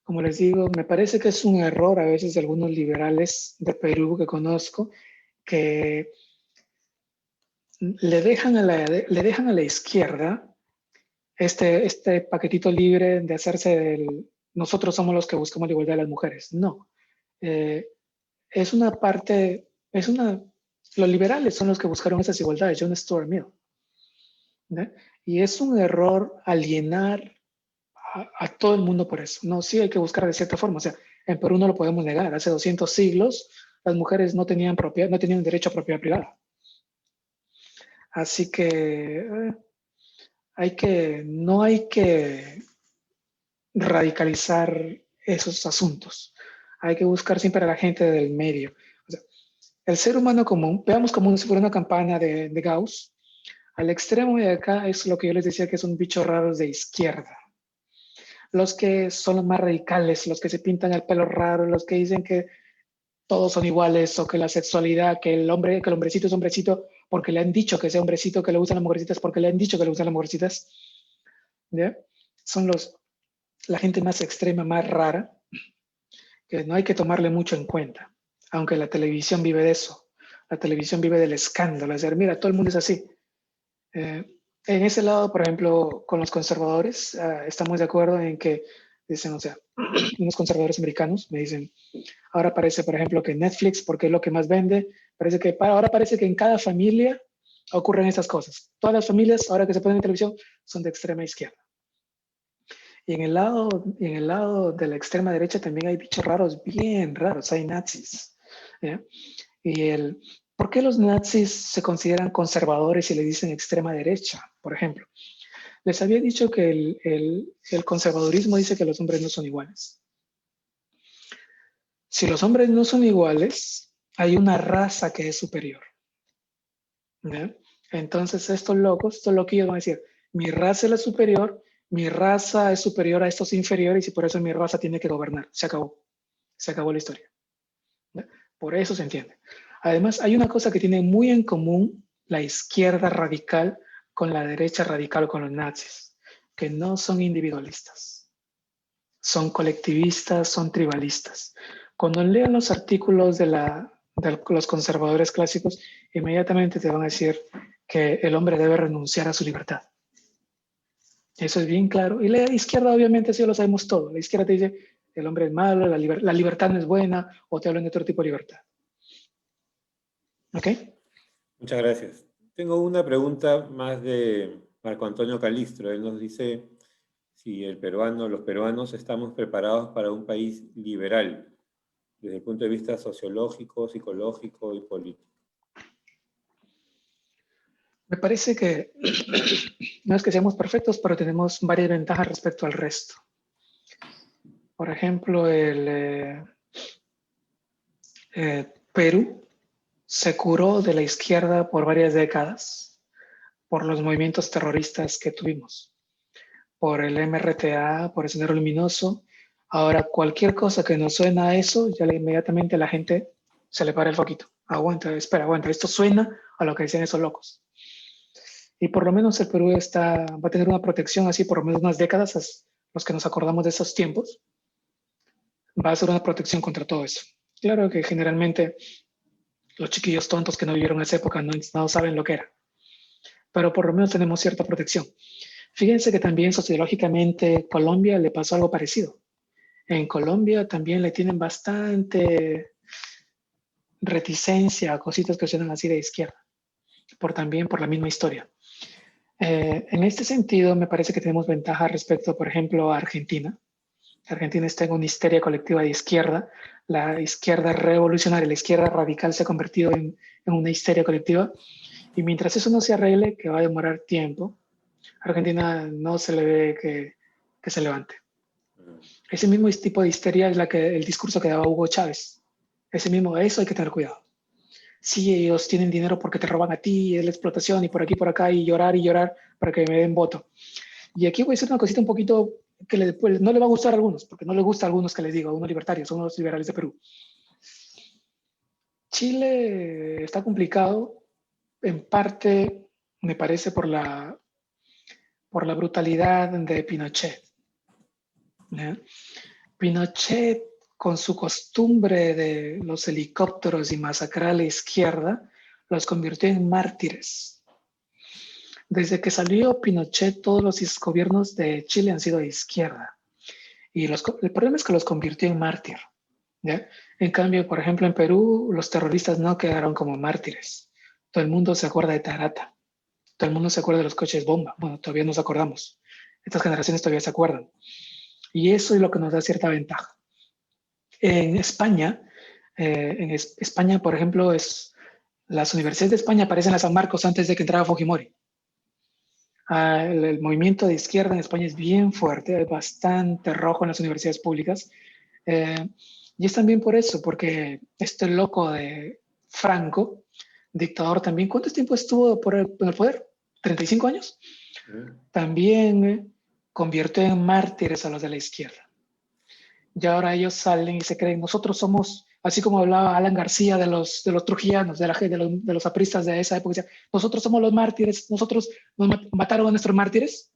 Como les digo, me parece que es un error a veces de algunos liberales de Perú que conozco que le dejan a la izquierda este paquetito libre de hacerse del nosotros somos los que buscamos la igualdad de las mujeres. No. Es una parte, los liberales son los que buscaron esas igualdades, John Stuart Mill. ¿no? Y es un error alienar a todo el mundo por eso. No, sí hay que buscar de cierta forma. O sea, en Perú no lo podemos negar. Hace 200 siglos las mujeres no tenían derecho a propiedad privada. Así que no hay que radicalizar esos asuntos. Hay que buscar siempre a la gente del medio. O sea, el ser humano común, veamos como si fuera una campana de Gauss, al extremo de acá es lo que yo les decía que son bichos raros de izquierda. Los que son los más radicales, los que se pintan el pelo raro, los que dicen que todos son iguales o que la sexualidad, que el hombrecito es hombrecito porque le han dicho que sea hombrecito, que le gustan las mujercitas porque le han dicho que le gustan las mujercitas. ¿Ya? Son la gente más extrema, más rara, que no hay que tomarle mucho en cuenta, aunque la televisión vive de eso. La televisión vive del escándalo, es decir, mira, todo el mundo es así. En ese lado, por ejemplo, con los conservadores, estamos de acuerdo en que dicen, o sea, unos conservadores americanos me dicen, ahora parece, por ejemplo, que Netflix, porque es lo que más vende, ahora parece que en cada familia ocurren estas cosas. Todas las familias, ahora que se ponen en televisión, son de extrema izquierda. Y en el lado de la extrema derecha también hay bichos raros, bien raros, hay nazis. ¿ya? ¿Por qué los nazis se consideran conservadores y le dicen extrema derecha, por ejemplo? Les había dicho que el conservadurismo dice que los hombres no son iguales. Si los hombres no son iguales, hay una raza que es superior. ¿ya? Entonces estos loquillos van a decir, mi raza es la superior, mi raza es superior a estos inferiores y por eso mi raza tiene que gobernar. Se acabó la historia. ¿ya? Por eso se entiende. Además, hay una cosa que tiene muy en común la izquierda radical con la derecha radical, con los nazis, que no son individualistas, son colectivistas, son tribalistas. Cuando lean los artículos de los conservadores clásicos, inmediatamente te van a decir que el hombre debe renunciar a su libertad. Eso es bien claro. Y la izquierda, obviamente, sí lo sabemos todo. La izquierda te dice, el hombre es malo, la libertad no es buena, o te hablan de otro tipo de libertad. ¿Ok? Muchas gracias. Tengo una pregunta más de Marco Antonio Calistro. Él nos dice si los peruanos estamos preparados para un país liberal desde el punto de vista sociológico, psicológico y político. Me parece que no es que seamos perfectos, pero tenemos varias ventajas respecto al resto. Por ejemplo, Perú se curó de la izquierda por varias décadas por los movimientos terroristas que tuvimos, por el MRTA, por el Sendero Luminoso, Ahora, cualquier cosa que nos suena a eso, inmediatamente la gente se le para el foquito. Aguanta, espera, aguanta, esto suena a lo que decían esos locos. Y por lo menos el Perú va a tener una protección así por lo menos unas décadas, los que nos acordamos de esos tiempos, va a ser una protección contra todo eso. Claro que generalmente los chiquillos tontos que no vivieron esa época no saben lo que era, pero por lo menos tenemos cierta protección. Fíjense que también sociológicamente Colombia le pasó algo parecido. En Colombia también le tienen bastante reticencia a cositas que suenan así de izquierda, también por la misma historia. En este sentido, me parece que tenemos ventaja respecto, por ejemplo, a Argentina. Argentina está en una histeria colectiva de izquierda. La izquierda revolucionaria, la izquierda radical se ha convertido en una histeria colectiva. Y mientras eso no se arregle, que va a demorar tiempo, Argentina no se le ve que se levante. Ese mismo tipo de histeria es el discurso que daba Hugo Chávez. Eso hay que tener cuidado. Sí, ellos tienen dinero porque te roban a ti, es la explotación y por aquí, por acá, y llorar para que me den voto. Y aquí voy a decir una cosita un poquito que no le va a gustar a algunos, porque no le gusta a algunos que les digo, a unos libertarios, son los liberales de Perú. Chile está complicado, en parte, me parece, por la brutalidad de Pinochet. Pinochet, con su costumbre de los helicópteros y masacrar a la izquierda, los convirtió en mártires. Desde que salió Pinochet, todos los gobiernos de Chile han sido de izquierda. Y el problema es que los convirtió en mártir. ¿Ya? En cambio, por ejemplo, en Perú, los terroristas no quedaron como mártires. Todo el mundo se acuerda de Tarata. Todo el mundo se acuerda de los coches bomba. Bueno, todavía nos acordamos. Estas generaciones todavía se acuerdan. Y eso es lo que nos da cierta ventaja. En España, por ejemplo, las universidades de España aparecen en San Marcos antes de que entrara Fujimori. El movimiento de izquierda en España es bien fuerte, hay bastante rojo en las universidades públicas. Y es también por eso, porque este loco de Franco, dictador también, ¿cuánto tiempo estuvo en el poder? ¿35 años? También convirtió en mártires a los de la izquierda. Y ahora ellos salen y se creen, nosotros somos, así como hablaba Alan García de los trujillanos, de los apristas de esa época, decía, nosotros somos los mártires, nosotros nos mataron a nuestros mártires.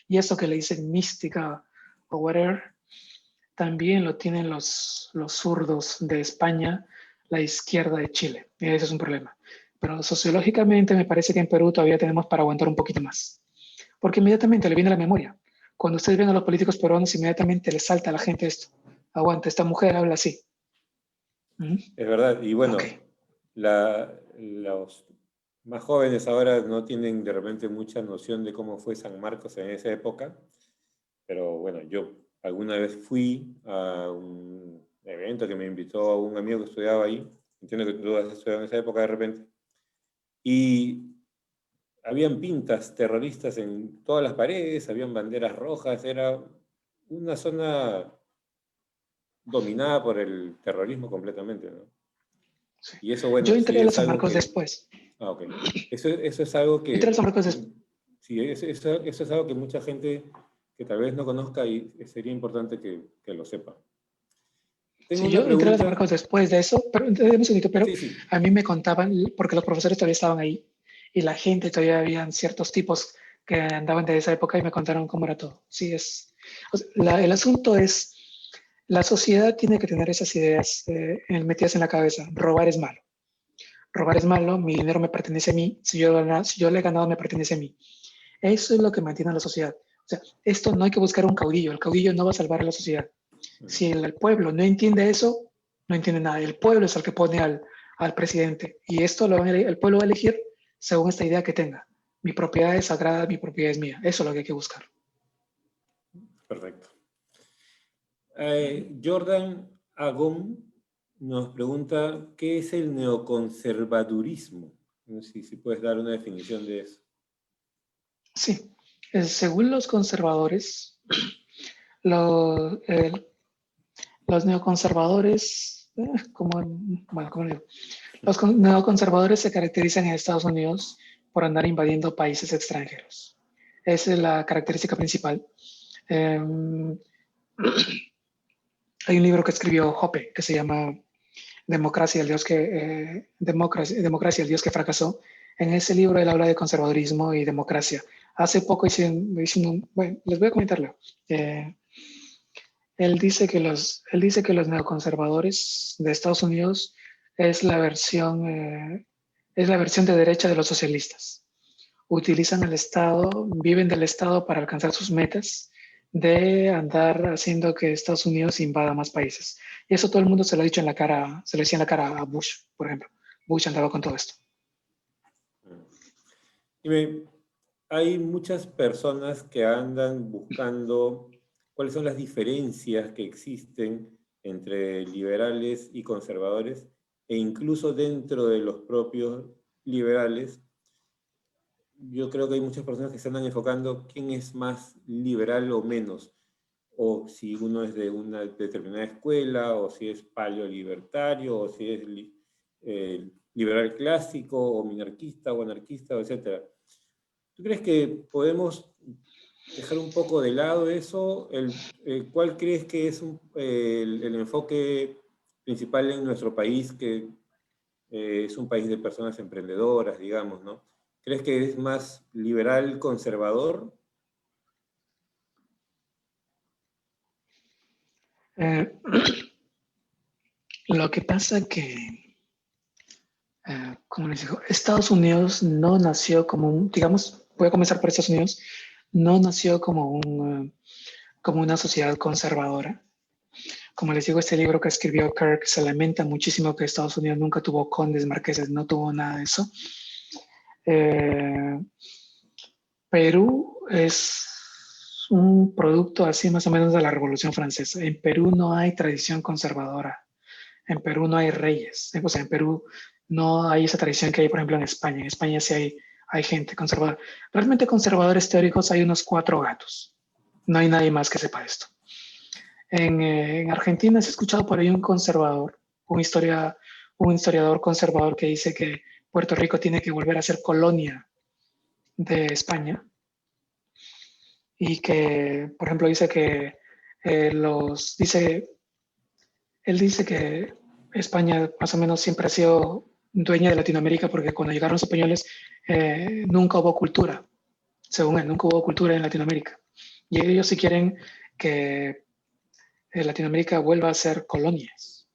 Y eso que le dicen mística o whatever, también lo tienen los zurdos de España, la izquierda de Chile. Y ese es un problema. Pero sociológicamente me parece que en Perú todavía tenemos para aguantar un poquito más. Porque inmediatamente le viene a la memoria. Cuando ustedes ven a los políticos peruanos, inmediatamente les salta a la gente esto. Aguanta, esta mujer habla así. Es verdad. Y bueno, Okay. Los más jóvenes ahora no tienen de repente mucha noción de cómo fue San Marcos en esa época. Pero bueno, yo alguna vez fui a un evento que me invitó a un amigo que estudiaba ahí. Entiendo que tú has estudiado en esa época de repente. Y habían pintas terroristas en todas las paredes, habían banderas rojas, era una zona dominada por el terrorismo completamente, ¿no? Sí. Y eso, bueno, Yo sí entré a los es San algo Marcos que... después. Ah, ok. Eso es algo Entré a los que... San Marcos después. Sí, eso es algo que mucha gente que tal vez no conozca y sería importante que lo sepa. Tengo Sí, una yo entré a los San pregunta. Marcos después de eso, pero, un segundito, pero Sí, sí. a mí me contaban, porque los profesores todavía estaban ahí y la gente todavía habían ciertos tipos que andaban de esa época y me contaron cómo era todo. Sí, o sea, el asunto es, la sociedad tiene que tener esas ideas metidas en la cabeza. Robar es malo. Robar es malo, mi dinero me pertenece a mí, si yo le he ganado me pertenece a mí. Eso es lo que mantiene a la sociedad. O sea, esto no hay que buscar un caudillo, el caudillo no va a salvar a la sociedad. Si el pueblo no entiende eso, no entiende nada. El pueblo es el que pone al presidente y esto el pueblo va a elegir según esta idea que tenga. Mi propiedad es sagrada, mi propiedad es mía. Eso es lo que hay que buscar. Perfecto. Jordan Agón nos pregunta, ¿qué es el neoconservadurismo? No sé si puedes dar una definición de eso. Sí, según los conservadores, los neoconservadores, ¿cómo digo? Los neoconservadores se caracterizan en Estados Unidos por andar invadiendo países extranjeros. Esa es la característica principal. Hay un libro que escribió Hoppe que se llama Democracia, Democracia, el Dios que fracasó. En ese libro él habla de conservadurismo y democracia. Hace poco bueno, les voy a comentarlo. Él dice que los neoconservadores de Estados Unidos es la versión de derecha de los socialistas. Utilizan el Estado, viven del Estado para alcanzar sus metas de andar haciendo que Estados Unidos invada más países. Y eso todo el mundo se lo ha dicho en la cara, se lo decía en la cara a Bush, por ejemplo. Bush andaba con todo esto. Dime, hay muchas personas que andan buscando cuáles son las diferencias que existen entre liberales y conservadores, e incluso dentro de los propios liberales. Yo creo que hay muchas personas que se andan enfocando quién es más liberal o menos, o si uno es de una determinada escuela, o si es paleolibertario, o si es liberal clásico, o minarquista, o anarquista, etc. ¿Tú crees que podemos dejar un poco de lado eso? ¿Cuál crees que es el enfoque principal en nuestro país, que es un país de personas emprendedoras, digamos, ¿no? ¿Crees que es más liberal, conservador? Lo que pasa que, como les digo, Estados Unidos no nació digamos, voy a comenzar por Estados Unidos, no nació como una sociedad conservadora. Como les digo, este libro que escribió Kirk se lamenta muchísimo que Estados Unidos nunca tuvo condes, marqueses, no tuvo nada de eso. Perú es un producto así más o menos de la Revolución Francesa. En Perú no hay tradición conservadora. En Perú no hay reyes. O sea, en Perú no hay esa tradición que hay, por ejemplo, en España. En España sí hay gente conservadora. Realmente conservadores teóricos hay unos 4 gatos. No hay nadie más que sepa esto. En Argentina se ha escuchado por ahí un conservador, un historiador conservador que dice que Puerto Rico tiene que volver a ser colonia de España y que, por ejemplo, dice que él dice que España más o menos siempre ha sido dueña de Latinoamérica porque cuando llegaron los españoles nunca hubo cultura, según él, nunca hubo cultura en Latinoamérica. Y ellos sí quieren que Latinoamérica vuelva a ser colonias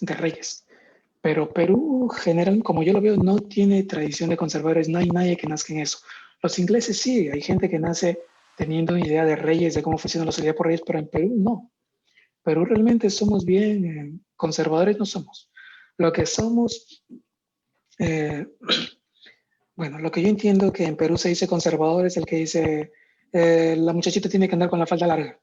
de reyes. Pero Perú, general, como yo lo veo, no tiene tradición de conservadores, no hay nadie que nazca en eso. Los ingleses sí, hay gente que nace teniendo una idea de reyes, de cómo funciona la sociedad por reyes, pero en Perú no. Perú realmente somos bien conservadores, no somos. Lo que somos, bueno, lo que yo entiendo que en Perú se dice conservador es el que dice la muchachita tiene que andar con la falda larga,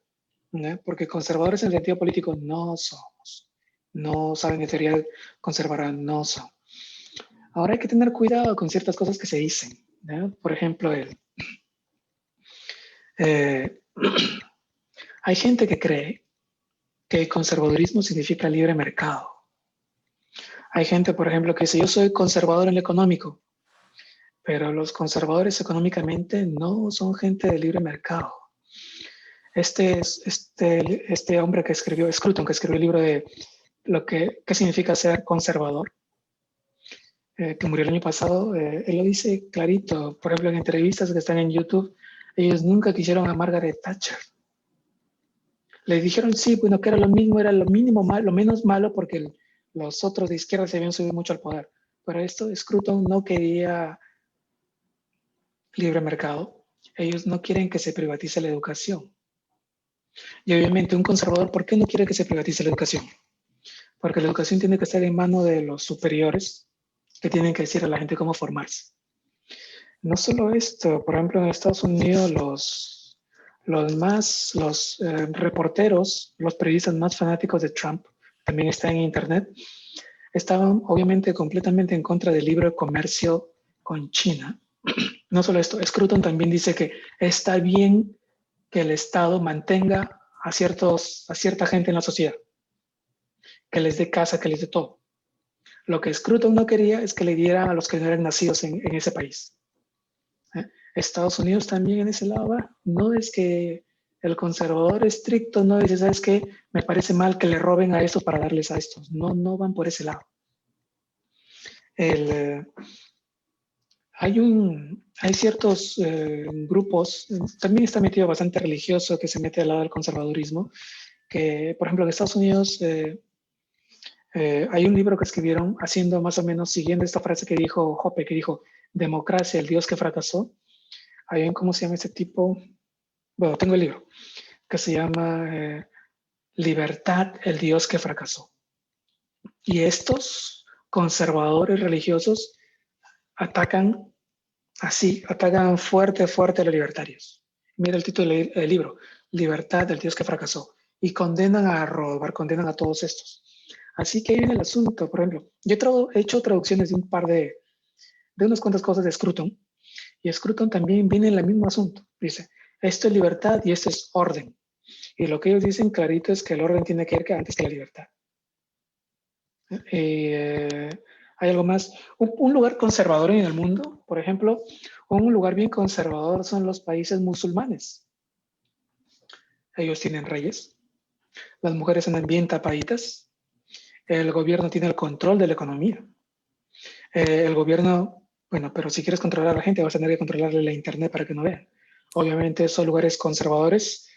¿no? Porque conservadores en el sentido político no somos. No saben de teoría conservadora, no son. Ahora hay que tener cuidado con ciertas cosas que se dicen, ¿no? Por ejemplo, hay gente que cree que el conservadurismo significa libre mercado. Hay gente, por ejemplo, que dice, yo soy conservador en lo económico, pero los conservadores económicamente no son gente de libre mercado. Este hombre que escribió, Scruton, que escribió el libro de qué significa ser conservador, que murió el año pasado, él lo dice clarito. Por ejemplo, en entrevistas que están en YouTube, ellos nunca quisieron a Margaret Thatcher. Le dijeron sí, bueno, que era lo mismo, era lo mínimo malo, lo menos malo porque los otros de izquierda se habían subido mucho al poder. Pero Scruton no quería libre mercado. Ellos no quieren que se privatice la educación. Y obviamente un conservador, ¿por qué no quiere que se privatice la educación? Porque la educación tiene que estar en manos de los superiores que tienen que decir a la gente cómo formarse. No solo esto, por ejemplo, en Estados Unidos los reporteros, los periodistas más fanáticos de Trump, también están en internet, estaban obviamente completamente en contra del libre comercio con China. No solo esto, Scruton también dice que está bien que el Estado mantenga a cierta gente en la sociedad, que les dé casa, que les dé todo. Lo que Scruton no quería es que le diera a los que no eran nacidos en ese país. Estados Unidos también en ese lado va. No es que El conservador estricto no dice, ¿sabes qué? Me parece mal que le roben a estos para darles a estos. No, no van por ese lado. Hay ciertos grupos, también está metido bastante religioso que se mete al lado del conservadurismo, que por ejemplo en Estados Unidos hay un libro que escribieron haciendo más o menos, siguiendo esta frase que dijo Hoppe, que dijo, democracia, el Dios que fracasó. Hay un, ¿cómo se llama este tipo? Bueno, tengo el libro, que se llama Libertad, el Dios que fracasó. Y estos conservadores religiosos atacan fuerte, fuerte a los libertarios. Mira el título del libro, Libertad del Dios que fracasó. Y condenan a robar, condenan a todos estos. Así que ahí viene el asunto. Por ejemplo, yo he hecho traducciones de de unas cuantas cosas de Scruton. Y Scruton también viene en el mismo asunto. Dice, esto es libertad y esto es orden. Y lo que ellos dicen clarito es que el orden tiene que ir antes que la libertad. Hay algo más. Un lugar conservador en el mundo, por ejemplo, un lugar bien conservador son los países musulmanes. Ellos tienen reyes, las mujeres andan bien tapaditas, el gobierno tiene el control de la economía. El gobierno, bueno, pero si quieres controlar a la gente vas a tener que controlarle la internet para que no vean. Obviamente esos lugares conservadores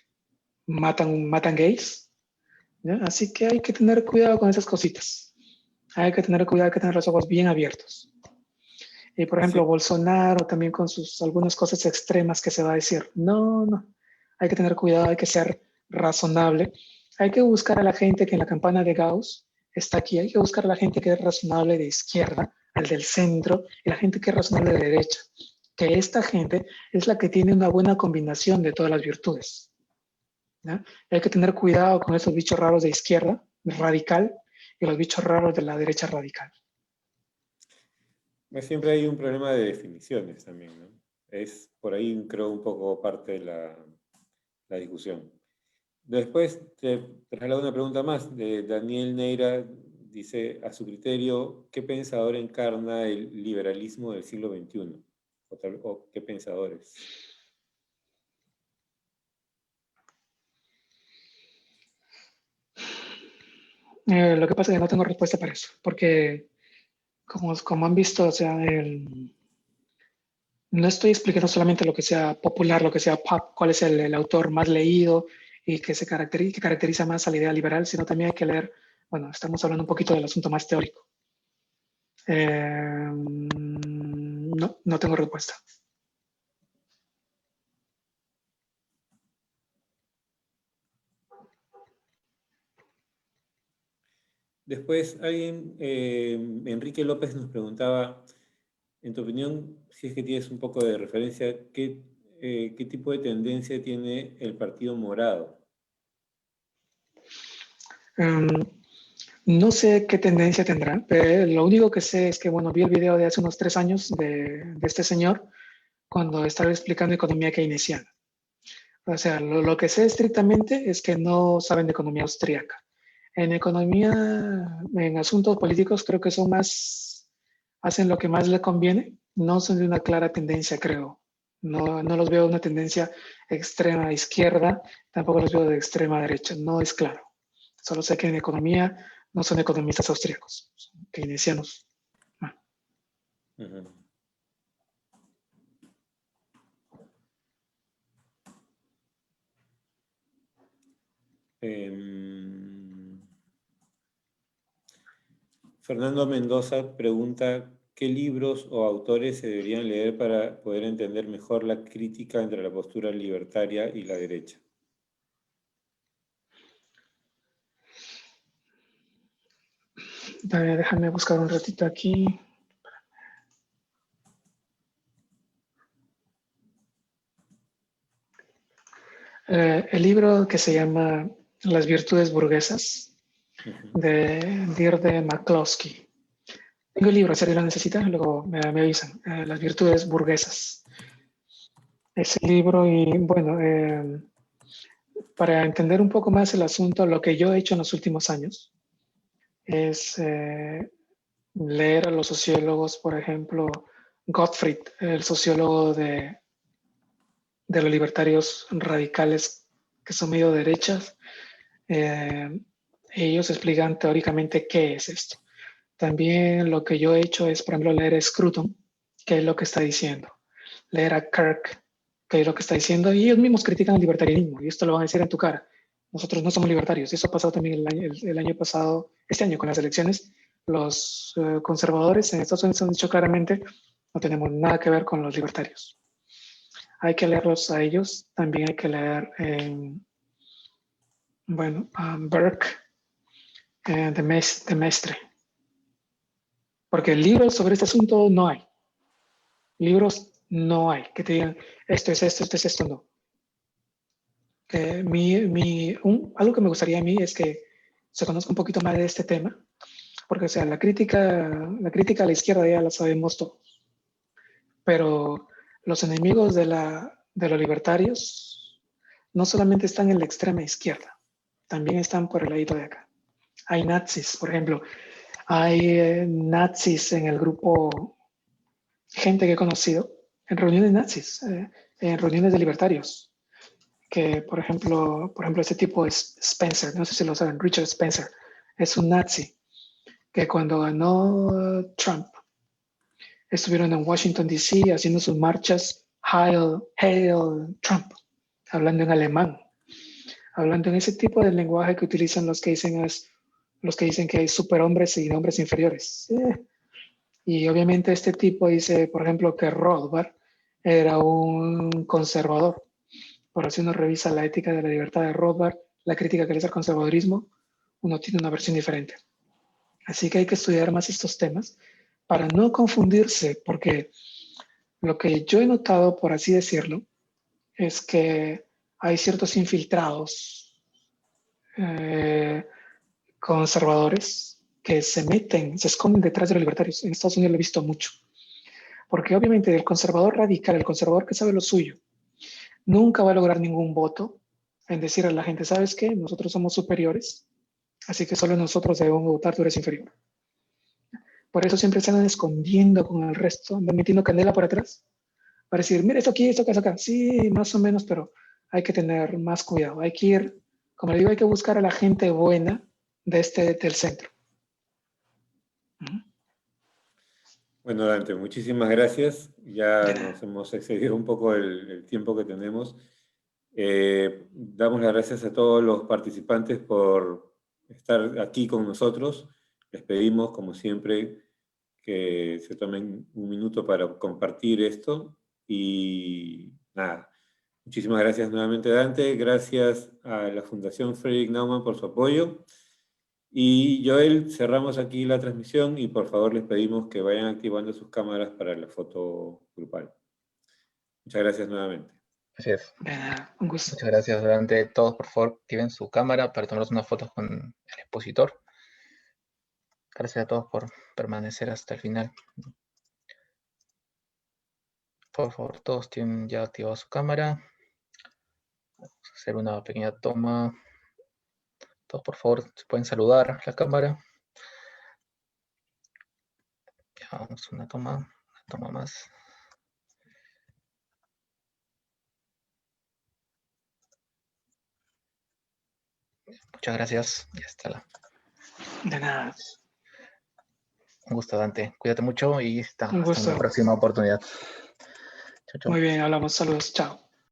matan gays, ¿no? Así que hay que tener cuidado con esas cositas. Hay que tener cuidado, hay que tener los ojos bien abiertos. Y por ejemplo, Sí. Bolsonaro también con sus algunas cosas extremas que se va a decir. No, no. Hay que tener cuidado, hay que ser razonable. Hay que buscar a la gente que en la campana de Gauss está aquí. Hay que buscar a la gente que es razonable de izquierda, al del centro, y la gente que es razonable de derecha. Que esta gente es la que tiene una buena combinación de todas las virtudes, ¿no? Hay que tener cuidado con esos bichos raros de izquierda, radical, y los bichos raros de la derecha radical. Siempre hay un problema de definiciones también, ¿no? Es por ahí, creo, un poco parte de la discusión. Después te traslado una pregunta más de Daniel Neira. Dice, a su criterio, ¿qué pensador encarna el liberalismo del siglo XXI? ¿O qué pensadores? Lo que pasa es que no tengo respuesta para eso, porque como han visto, o sea, no estoy explicando solamente lo que sea popular, lo que sea pop, cuál es el autor más leído y que que caracteriza más a la idea liberal, sino también hay que leer, bueno, estamos hablando un poquito del asunto más teórico. No, no tengo respuesta. Después alguien, Enrique López nos preguntaba, en tu opinión, si es que tienes un poco de referencia, ¿qué tipo de tendencia tiene el Partido Morado? No sé qué tendencia tendrá, pero lo único que sé es que, bueno, vi el video de hace unos 3 años de este señor cuando estaba explicando economía keynesiana. O sea, lo que sé estrictamente es que no saben de economía austríaca. En economía, en asuntos políticos, creo que son más, hacen lo que más le conviene. No son de una clara tendencia, creo. No, no los veo una tendencia extrema izquierda, tampoco los veo de extrema derecha. No es claro. Solo sé que en economía no son economistas austríacos, son keynesianos. Ujú. Fernando Mendoza pregunta, ¿qué libros o autores se deberían leer para poder entender mejor la crítica entre la postura libertaria y la derecha? Déjame buscar un ratito aquí. El libro que se llama Las virtudes burguesas, de Deirdre McCloskey. Tengo el libro, si alguien lo necesita, luego me avisan. Las virtudes burguesas. Ese libro y bueno, para entender un poco más el asunto, lo que yo he hecho en los últimos años es leer a los sociólogos, por ejemplo, Gottfried, el sociólogo de los libertarios radicales que son medio derechas, ellos explican teóricamente qué es esto. También lo que yo he hecho es, por ejemplo, leer a Scruton, qué es lo que está diciendo. Leer a Kirk, qué es lo que está diciendo. Y ellos mismos critican el libertarianismo. Y esto lo van a decir en tu cara. Nosotros no somos libertarios. Eso ha pasado también el año pasado, este año con las elecciones. Los conservadores en Estados Unidos han dicho claramente, no tenemos nada que ver con los libertarios. Hay que leerlos a ellos. También hay que leer, Burke, de Mestre. Porque libros sobre este asunto no hay. Libros no hay que te digan esto es esto, no. Algo que me gustaría a mí es que se conozca un poquito más de este tema, porque o sea, la crítica a la izquierda ya la sabemos todos, pero los enemigos de los libertarios no solamente están en la extrema izquierda, también están por el ladito de acá. Hay nazis, por ejemplo, hay nazis en el grupo, gente que he conocido en reuniones nazis, en reuniones de libertarios, que por ejemplo este tipo es Spencer, no sé si lo saben, Richard Spencer, es un nazi que cuando ganó Trump estuvieron en Washington DC haciendo sus marchas Hail Trump, hablando en alemán, hablando en ese tipo de lenguaje que utilizan los que dicen que hay superhombres y hombres inferiores. Y obviamente este tipo dice, por ejemplo, que Rothbard era un conservador. Por si uno revisa la ética de la libertad de Rothbard, la crítica que le hace al conservadurismo, uno tiene una versión diferente. Así que hay que estudiar más estos temas para no confundirse, porque lo que yo he notado, por así decirlo, es que hay ciertos infiltrados conservadores que se esconden detrás de los libertarios. En Estados Unidos lo he visto mucho. Porque obviamente el conservador radical, el conservador que sabe lo suyo, nunca va a lograr ningún voto en decir a la gente, ¿sabes qué? Nosotros somos superiores, así que solo nosotros debemos votar, tú eres inferior. Por eso siempre se andan escondiendo con el resto, andan metiendo candela por atrás, para decir, mira, esto aquí, esto acá, esto acá. Sí, más o menos, pero hay que tener más cuidado. Hay que ir, como le digo, hay que buscar a la gente buena del centro. Bueno, Dante, muchísimas gracias. Ya De nada. nos hemos excedido un poco el tiempo que tenemos. Damos las gracias a todos los participantes por estar aquí con nosotros. Les pedimos, como siempre, que se tomen un minuto para compartir esto. Y nada, muchísimas gracias nuevamente, Dante. Gracias a la Fundación Frederick Naumann por su apoyo. Y Joel, cerramos aquí la transmisión y por favor les pedimos que vayan activando sus cámaras para la foto grupal. Muchas gracias nuevamente. Así es. De nada, un gusto. Muchas gracias. Durante todos, por favor, activen su cámara para tomarnos unas fotos con el expositor. Gracias a todos por permanecer hasta el final. Por favor, todos tienen ya activado su cámara. Vamos a hacer una pequeña toma. Todos, por favor, se pueden saludar a la cámara. Ya vamos, una toma más. Muchas gracias. Ya está. De nada. Un gusto, Dante. Cuídate mucho y hasta Un gusto. una próxima oportunidad. Chau, chau. Muy bien, hablamos. Saludos. Chao.